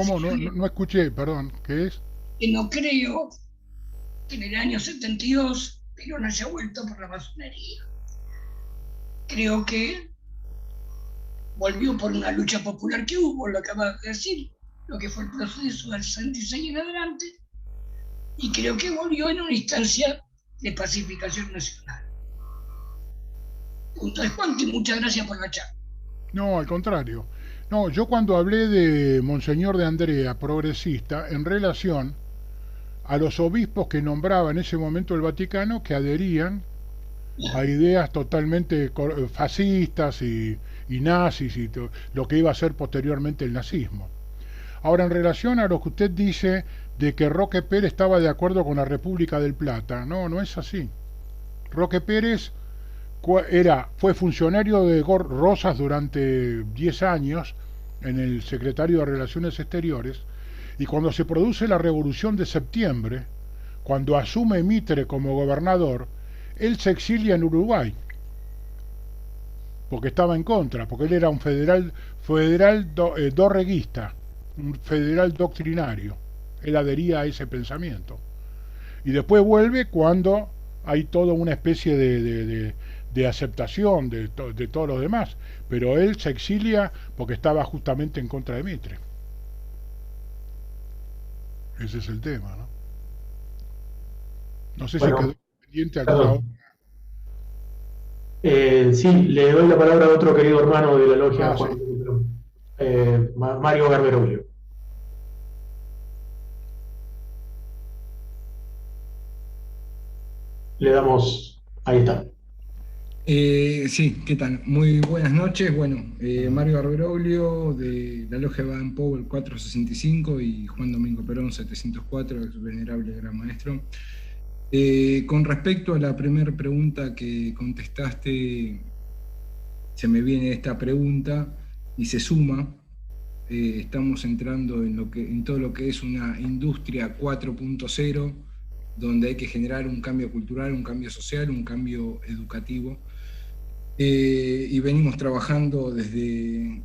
No escuché, perdón, ¿qué es? Que no creo que en el año 72 Perón haya vuelto por la masonería. Creo que volvió por una lucha popular que hubo, lo acabas de decir, lo que fue el proceso del 66 en adelante, y creo que volvió en una instancia de pacificación nacional. Punto de Juan, y muchas gracias por la charla. No, al contrario. No, yo cuando hablé de Monseñor de Andrea, progresista, en relación a los obispos que nombraba en ese momento el Vaticano, que adherían a ideas totalmente fascistas y nazis y lo que iba a ser posteriormente el nazismo. Ahora, en relación a lo que usted dice de que Roque Pérez estaba de acuerdo con la República del Plata, no es así. Roque Pérez fue funcionario de Rosas durante 10 años en el Secretario de Relaciones Exteriores, y cuando se produce la Revolución de Septiembre, cuando asume Mitre como gobernador, él se exilia en Uruguay, porque estaba en contra, porque él era un federal dorreguista, un federal doctrinario. Él adhería a ese pensamiento. Y después vuelve cuando hay toda una especie de aceptación de todos los demás, pero él se exilia porque estaba justamente en contra de Mitre. Ese es el tema, ¿no? No sé si quedó pendiente alguna otra. Sí, le doy la palabra a otro querido hermano de la logia, Juan, Mario Garberolio. Le damos, ahí está. Sí, ¿qué tal? Muy buenas noches. Bueno, Mario Garberolio de la Logia Baden Powell 465 y Juan Domingo Perón 704, ex venerable gran maestro. Con respecto a la primera pregunta que contestaste, se me viene esta pregunta y se suma. Estamos entrando en todo lo que es una industria 4.0, donde hay que generar un cambio cultural, un cambio social, un cambio educativo. Y venimos trabajando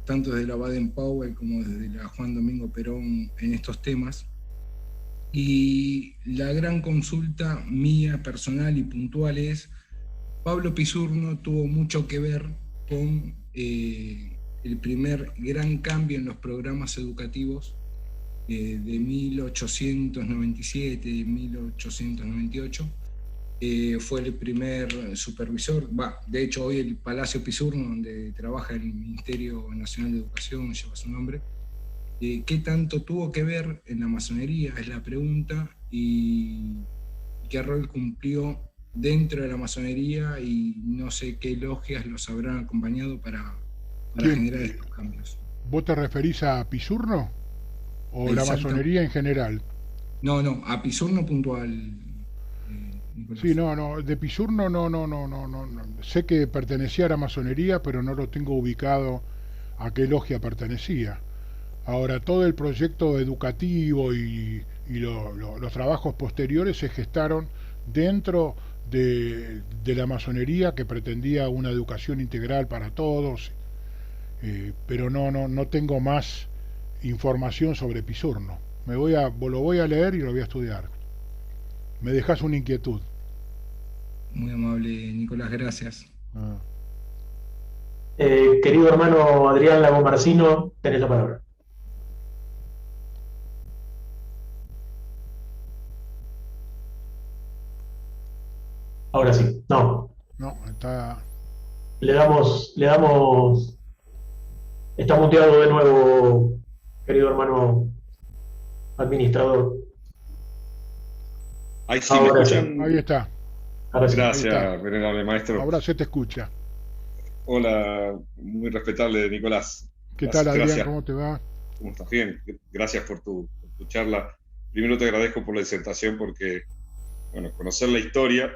tanto desde la Baden Powell como desde la Juan Domingo Perón en estos temas. Y la gran consulta mía, personal y puntual es, Pablo Pisurno tuvo mucho que ver con el primer gran cambio en los programas educativos de 1897, 1898. Fue el primer supervisor, de hecho hoy el Palacio Pisurno, donde trabaja el Ministerio Nacional de Educación, lleva su nombre. ¿Qué tanto tuvo que ver en la masonería? Es la pregunta, y qué rol cumplió dentro de la masonería, y no sé qué logias los habrán acompañado para generar estos cambios. ¿Vos te referís a Pisurno o la masonería en general? No, a Pisurno puntual. Sí, no, de Pisurno no. Sé que pertenecía a la masonería, pero no lo tengo ubicado a qué logia pertenecía. Ahora, todo el proyecto educativo y los trabajos posteriores se gestaron dentro de la masonería, que pretendía una educación integral para todos, pero no tengo más información sobre Pisurno. Lo voy a leer y lo voy a estudiar. Me dejas una inquietud. Muy amable, Nicolás, gracias. Querido hermano Adrián Lago Marcino, tenés la palabra. Ahora sí, no. No, está. Le damos. Está muteado de nuevo, querido hermano administrador. Ahí sí, ¿me escuchan? Ahí está. Gracias, venerable maestro. Ahora se te escucha. Hola, muy respetable Nicolás. ¿Qué tal, Adrián? ¿Cómo te va? ¿Cómo estás? Bien, gracias por tu charla. primero te agradezco por la disertación porque, bueno, conocer la historia,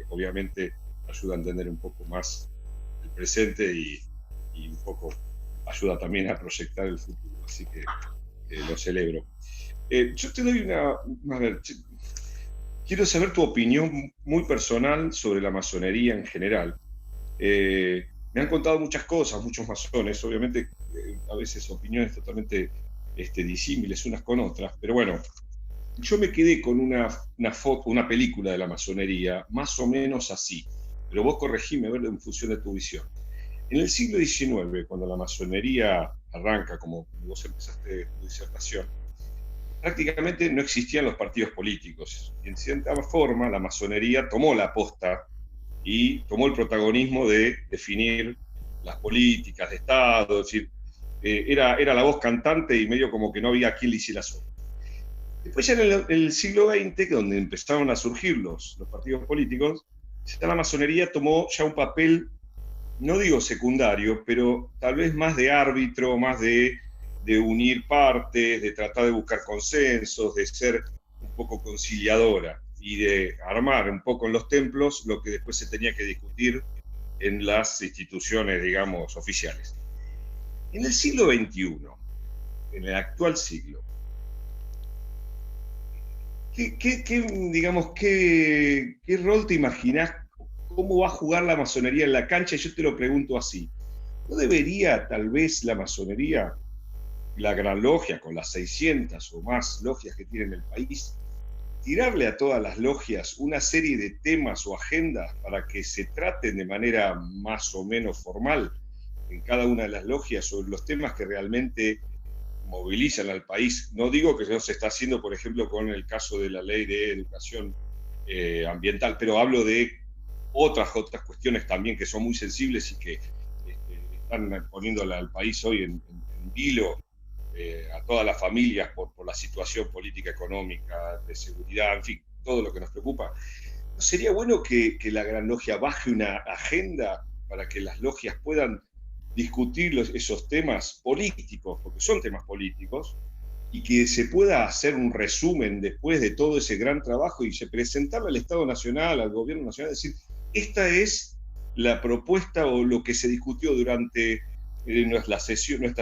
obviamente ayuda a entender un poco más el presente y un poco ayuda también a proyectar el futuro, así que lo celebro. Yo te doy a ver, quiero saber tu opinión muy personal sobre la masonería en general. Me han contado muchas cosas, muchos masones, obviamente a veces opiniones totalmente disímiles unas con otras, pero bueno, yo me quedé con una película de la masonería más o menos así, pero vos corregime, a ver, en función de tu visión. En el siglo XIX, cuando la masonería arranca, como vos empezaste tu disertación, prácticamente no existían los partidos políticos. Y en cierta forma, la masonería tomó la posta y tomó el protagonismo de definir las políticas de Estado, es decir, era la voz cantante y medio como que no había quien le hiciera sombra. Después ya en el siglo XX, donde empezaron a surgir los partidos políticos, ya la masonería tomó ya un papel, no digo secundario, pero tal vez más de árbitro, más de unir partes, de tratar de buscar consensos, de ser un poco conciliadora y de armar un poco en los templos lo que después se tenía que discutir en las instituciones, digamos, oficiales. En el siglo XXI, en el actual siglo, ¿qué rol te imaginás? ¿Cómo va a jugar la masonería en la cancha? Yo te lo pregunto así. ¿No debería tal vez la masonería, la gran logia, con las 600 o más logias que tiene en el país, tirarle a todas las logias una serie de temas o agendas para que se traten de manera más o menos formal en cada una de las logias sobre los temas que realmente movilizan al país? No digo que no se está haciendo, por ejemplo, con el caso de la ley de educación ambiental, pero hablo de otras cuestiones también que son muy sensibles y que están poniéndole al país hoy en vilo, a todas las familias por la situación política, económica, de seguridad, en fin, todo lo que nos preocupa. ¿No sería bueno que la Gran Logia baje una agenda para que las logias puedan discutir esos temas políticos, porque son temas políticos, y que se pueda hacer un resumen después de todo ese gran trabajo y presentarle al Estado Nacional, al Gobierno Nacional, decir, esta es la propuesta o lo que se discutió durante nuestras sesiones,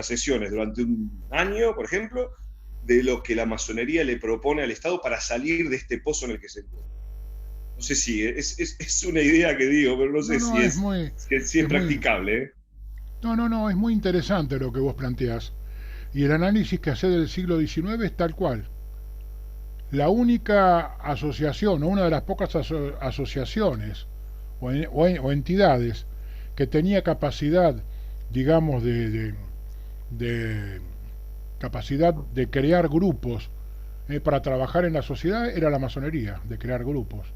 durante un año, por ejemplo, de lo que la masonería le propone al Estado para salir de este pozo en el que se encuentra? No sé si es una idea que digo, pero no sé si es practicable. No, es muy interesante lo que vos planteás. Y el análisis que hace del siglo XIX es tal cual. La única asociación, o una de las pocas asociaciones o entidades que tenía capacidad, digamos, de capacidad de crear grupos para trabajar en la sociedad era la masonería, de crear grupos.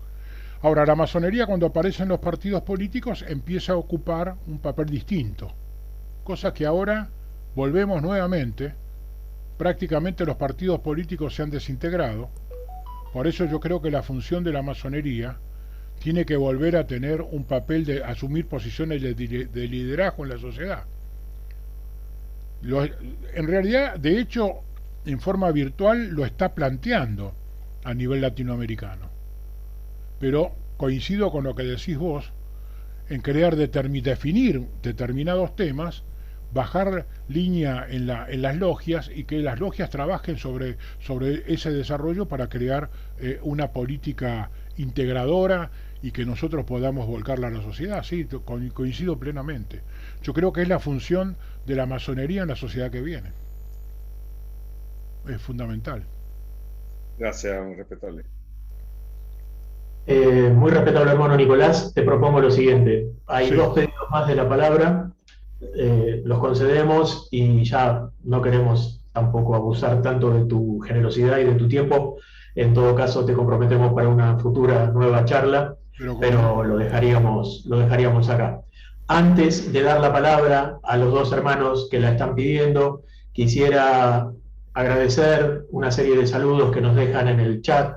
Ahora, la masonería, cuando aparecen los partidos políticos, empieza a ocupar un papel distinto, cosa que ahora volvemos nuevamente. Prácticamente los partidos políticos se han desintegrado. Por eso yo creo que la función de la masonería tiene que volver a tener un papel de asumir posiciones de liderazgo en la sociedad. En realidad, de hecho, en forma virtual lo está planteando a nivel latinoamericano. Pero coincido con lo que decís vos en querer definir determinados temas, bajar línea en las logias y que las logias trabajen sobre ese desarrollo para crear una política integradora y que nosotros podamos volcarla a la sociedad. Sí, coincido plenamente. Yo creo que es la función de la masonería en la sociedad que viene. Es fundamental. Gracias, muy respetable. Muy respetable, hermano Nicolás. Te propongo lo siguiente. Hay dos pedidos más de la palabra. Los concedemos y ya no queremos tampoco abusar tanto de tu generosidad y de tu tiempo. En todo caso, te comprometemos para una futura nueva charla, pero lo dejaríamos acá. Antes de dar la palabra a los dos hermanos que la están pidiendo, quisiera agradecer una serie de saludos que nos dejan en el chat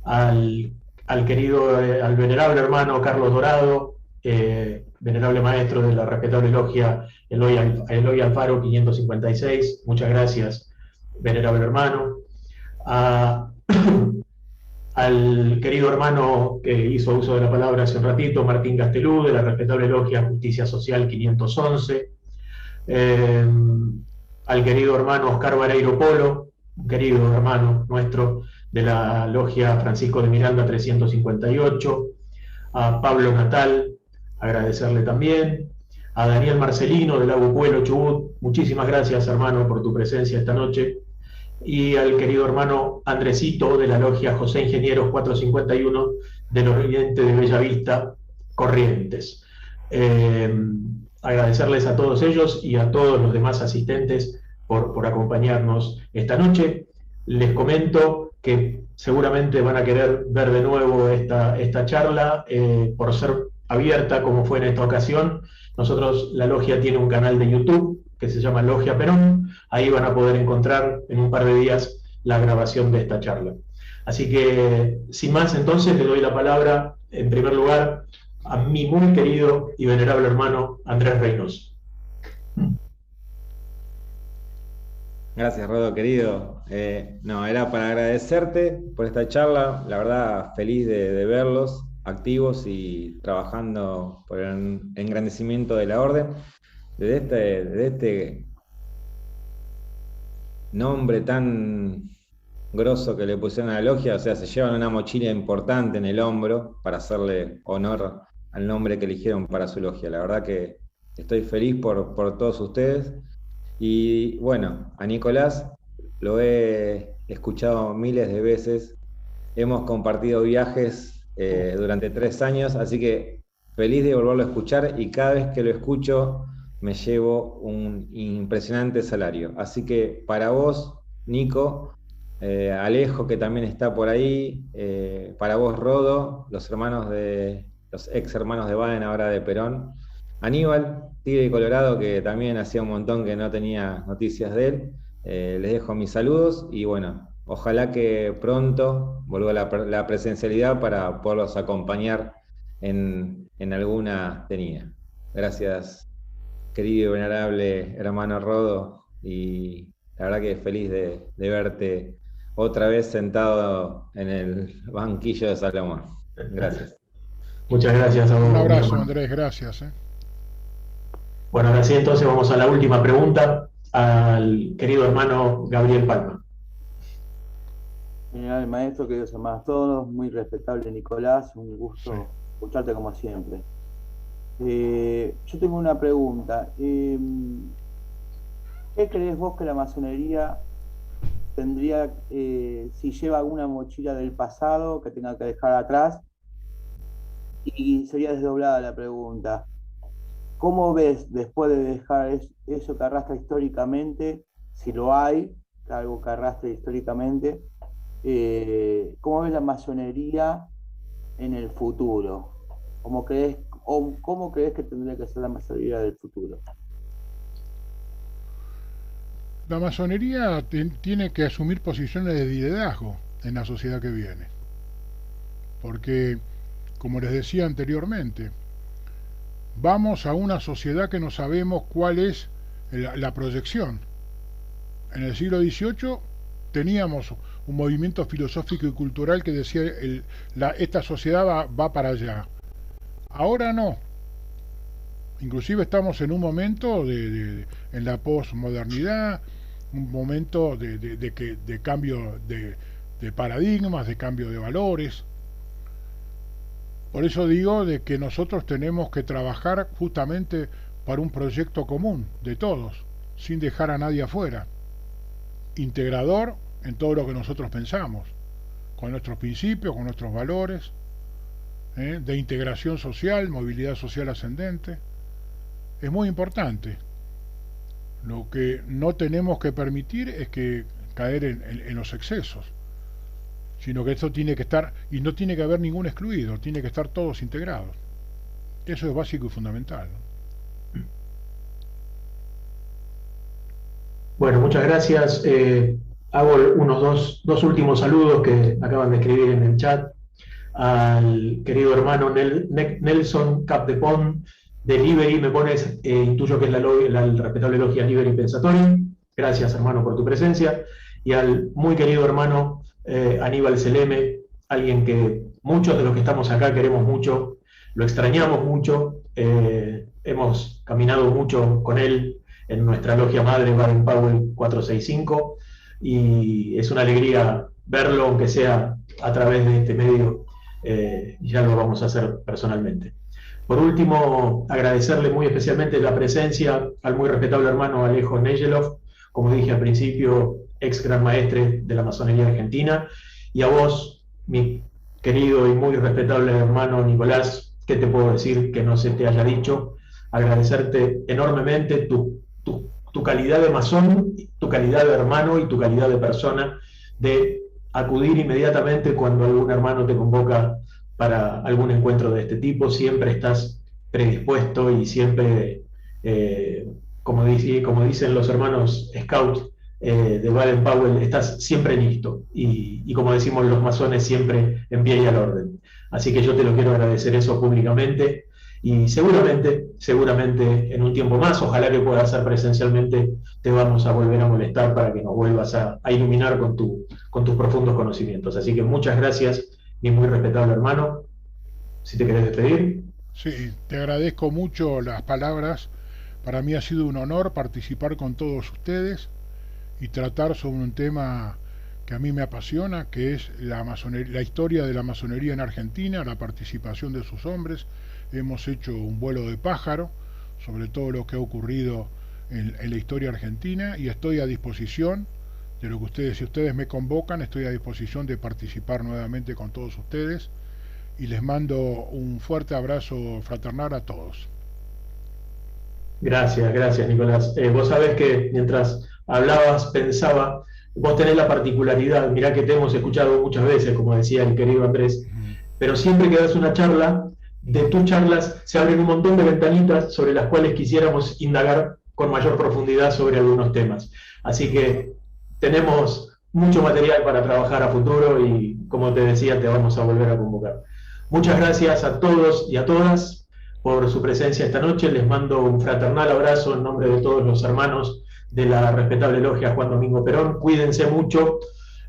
al venerable hermano Carlos Dorado, venerable maestro de la respetable logia Eloy Alfaro 556, muchas gracias, venerable hermano. A al querido hermano que hizo uso de la palabra hace un ratito, Martín Castelú, de la respetable logia Justicia Social 511, al querido hermano Oscar Vareiro Polo, un querido hermano nuestro de la logia Francisco de Miranda 358, a Pablo Natal, agradecerle también, a Daniel Marcelino de Lago Puelo, Chubut, muchísimas gracias hermano por tu presencia esta noche, y al querido hermano Andresito de la logia José Ingenieros 451 del Oriente de Bellavista, Corrientes. Agradecerles a todos ellos y a todos los demás asistentes por acompañarnos esta noche. Les comento que seguramente van a querer ver de nuevo esta charla, por ser abierta como fue en esta ocasión. Nosotros, la logia tiene un canal de YouTube que se llama Logia Perón. Ahí van a poder encontrar en un par de días la grabación de esta charla. Así que, sin más, entonces, le doy la palabra, en primer lugar, a mi muy querido y venerable hermano Andrés Reynoso. Gracias, Rodo, querido. No, era para agradecerte por esta charla. La verdad, feliz de verlos activos y trabajando por el engrandecimiento de la orden. Desde este nombre tan grosso que le pusieron a la logia, o sea, se llevan una mochila importante en el hombro para hacerle honor al nombre que eligieron para su logia. La verdad que estoy feliz por todos ustedes. Y bueno, a Nicolás lo he escuchado miles de veces, hemos compartido viajes durante 3 años, así que feliz de volverlo a escuchar, y cada vez que lo escucho me llevo un impresionante salario. Así que para vos, Nico, Alejo, que también está por ahí, para vos, Rodo, los ex hermanos de Baden, ahora de Perón, Aníbal, Tigre y Colorado, que también hacía un montón que no tenía noticias de él, les dejo mis saludos y bueno, ojalá que pronto vuelva la presencialidad para poderlos acompañar en alguna tenida. Gracias, querido y venerable hermano Rodo, y la verdad que feliz de verte otra vez sentado en el banquillo de Salomón. Gracias. Muchas gracias a vos. Un abrazo, Andrés, gracias. Bueno, ahora sí, entonces vamos a la última pregunta, al querido hermano Gabriel Palma. General maestro, queridos hermanos todos, muy respetable Nicolás, un gusto escucharte como siempre. Yo tengo una pregunta. ¿Qué crees vos que la masonería tendría, si lleva alguna mochila del pasado que tenga que dejar atrás? Y sería desdoblada la pregunta. ¿Cómo ves, después de dejar eso que arrastra históricamente, si lo hay, algo que arrastre históricamente, cómo ves la masonería en el futuro? ¿Cómo crees que tendría que ser la masonería del futuro? La masonería tiene que asumir posiciones de liderazgo en la sociedad que viene. Porque, como les decía anteriormente, vamos a una sociedad que no sabemos cuál es la proyección. En el siglo XVIII teníamos un movimiento filosófico y cultural que decía esta sociedad va para allá. Ahora no. Inclusive estamos en un momento en la posmodernidad, un momento de cambio de paradigmas, de cambio de valores. Por eso digo de que nosotros tenemos que trabajar justamente para un proyecto común de todos, sin dejar a nadie afuera, integrador en todo lo que nosotros pensamos, con nuestros principios, con nuestros valores, de integración social, movilidad social ascendente. Es muy importante. Lo que no tenemos que permitir es que caer en los excesos, sino que esto tiene que estar, y no tiene que haber ningún excluido, tiene que estar todos integrados. Eso es básico y fundamental, ¿no? Bueno, muchas gracias. Hago unos dos últimos saludos que acaban de escribir en el chat. Al querido hermano Nelson Capdepont de Liberi, me pones, intuyo que es la respetable logia Liberi Pensatori. Gracias, hermano, por tu presencia. Y al muy querido hermano Aníbal Seleme, alguien que muchos de los que estamos acá queremos mucho, lo extrañamos mucho, hemos caminado mucho con él en nuestra logia madre Baden Powell 465, y es una alegría verlo, aunque sea a través de este medio, ya lo vamos a hacer personalmente. Por último, agradecerle muy especialmente la presencia al muy respetable hermano Alejo Nejelov, como dije al principio, ex gran maestre de la masonería argentina, y a vos, mi querido y muy respetable hermano Nicolás, ¿qué te puedo decir que no se te haya dicho? Agradecerte enormemente tu calidad de masón, tu calidad de hermano y tu calidad de persona, de acudir inmediatamente cuando algún hermano te convoca para algún encuentro de este tipo. Siempre estás predispuesto y siempre, como dicen los hermanos Scout de Baden Powell, estás siempre listo, y como decimos los masones, siempre en pie y al orden. Así que yo te lo quiero agradecer eso públicamente, y seguramente en un tiempo más, ojalá que pueda ser presencialmente, te vamos a volver a molestar para que nos vuelvas a iluminar con tus profundos conocimientos. Así que muchas gracias, mi muy respetable hermano. Si te querés despedir. Sí, te agradezco mucho las palabras. Para mí ha sido un honor participar con todos ustedes y tratar sobre un tema que a mí me apasiona, que es la historia de la masonería en Argentina, la participación de sus hombres. Hemos hecho un vuelo de pájaro sobre todo lo que ha ocurrido en la historia argentina, y estoy a disposición de lo que ustedes, si ustedes me convocan, estoy a disposición de participar nuevamente con todos ustedes, y les mando un fuerte abrazo fraternal a todos. Gracias Nicolás. Vos sabés que mientras hablabas pensaba, vos tenés la particularidad, mirá que te hemos escuchado muchas veces, como decía el querido Andrés, pero siempre que das una charla, de tus charlas se abren un montón de ventanitas sobre las cuales quisiéramos indagar con mayor profundidad sobre algunos temas. Así que tenemos mucho material para trabajar a futuro, y como te decía, te vamos a volver a convocar. Muchas gracias a todos y a todas por su presencia esta noche. Les mando un fraternal abrazo en nombre de todos los hermanos de la respetable logia Juan Domingo Perón. Cuídense mucho,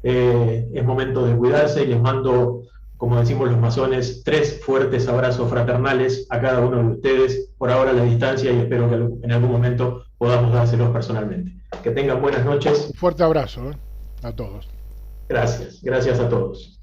es momento de cuidarse, y les mando, como decimos los masones, 3 fuertes abrazos fraternales a cada uno de ustedes, por ahora a la distancia, y espero que en algún momento podamos dárselos personalmente. Que tengan buenas noches. Un fuerte abrazo a todos. Gracias a todos.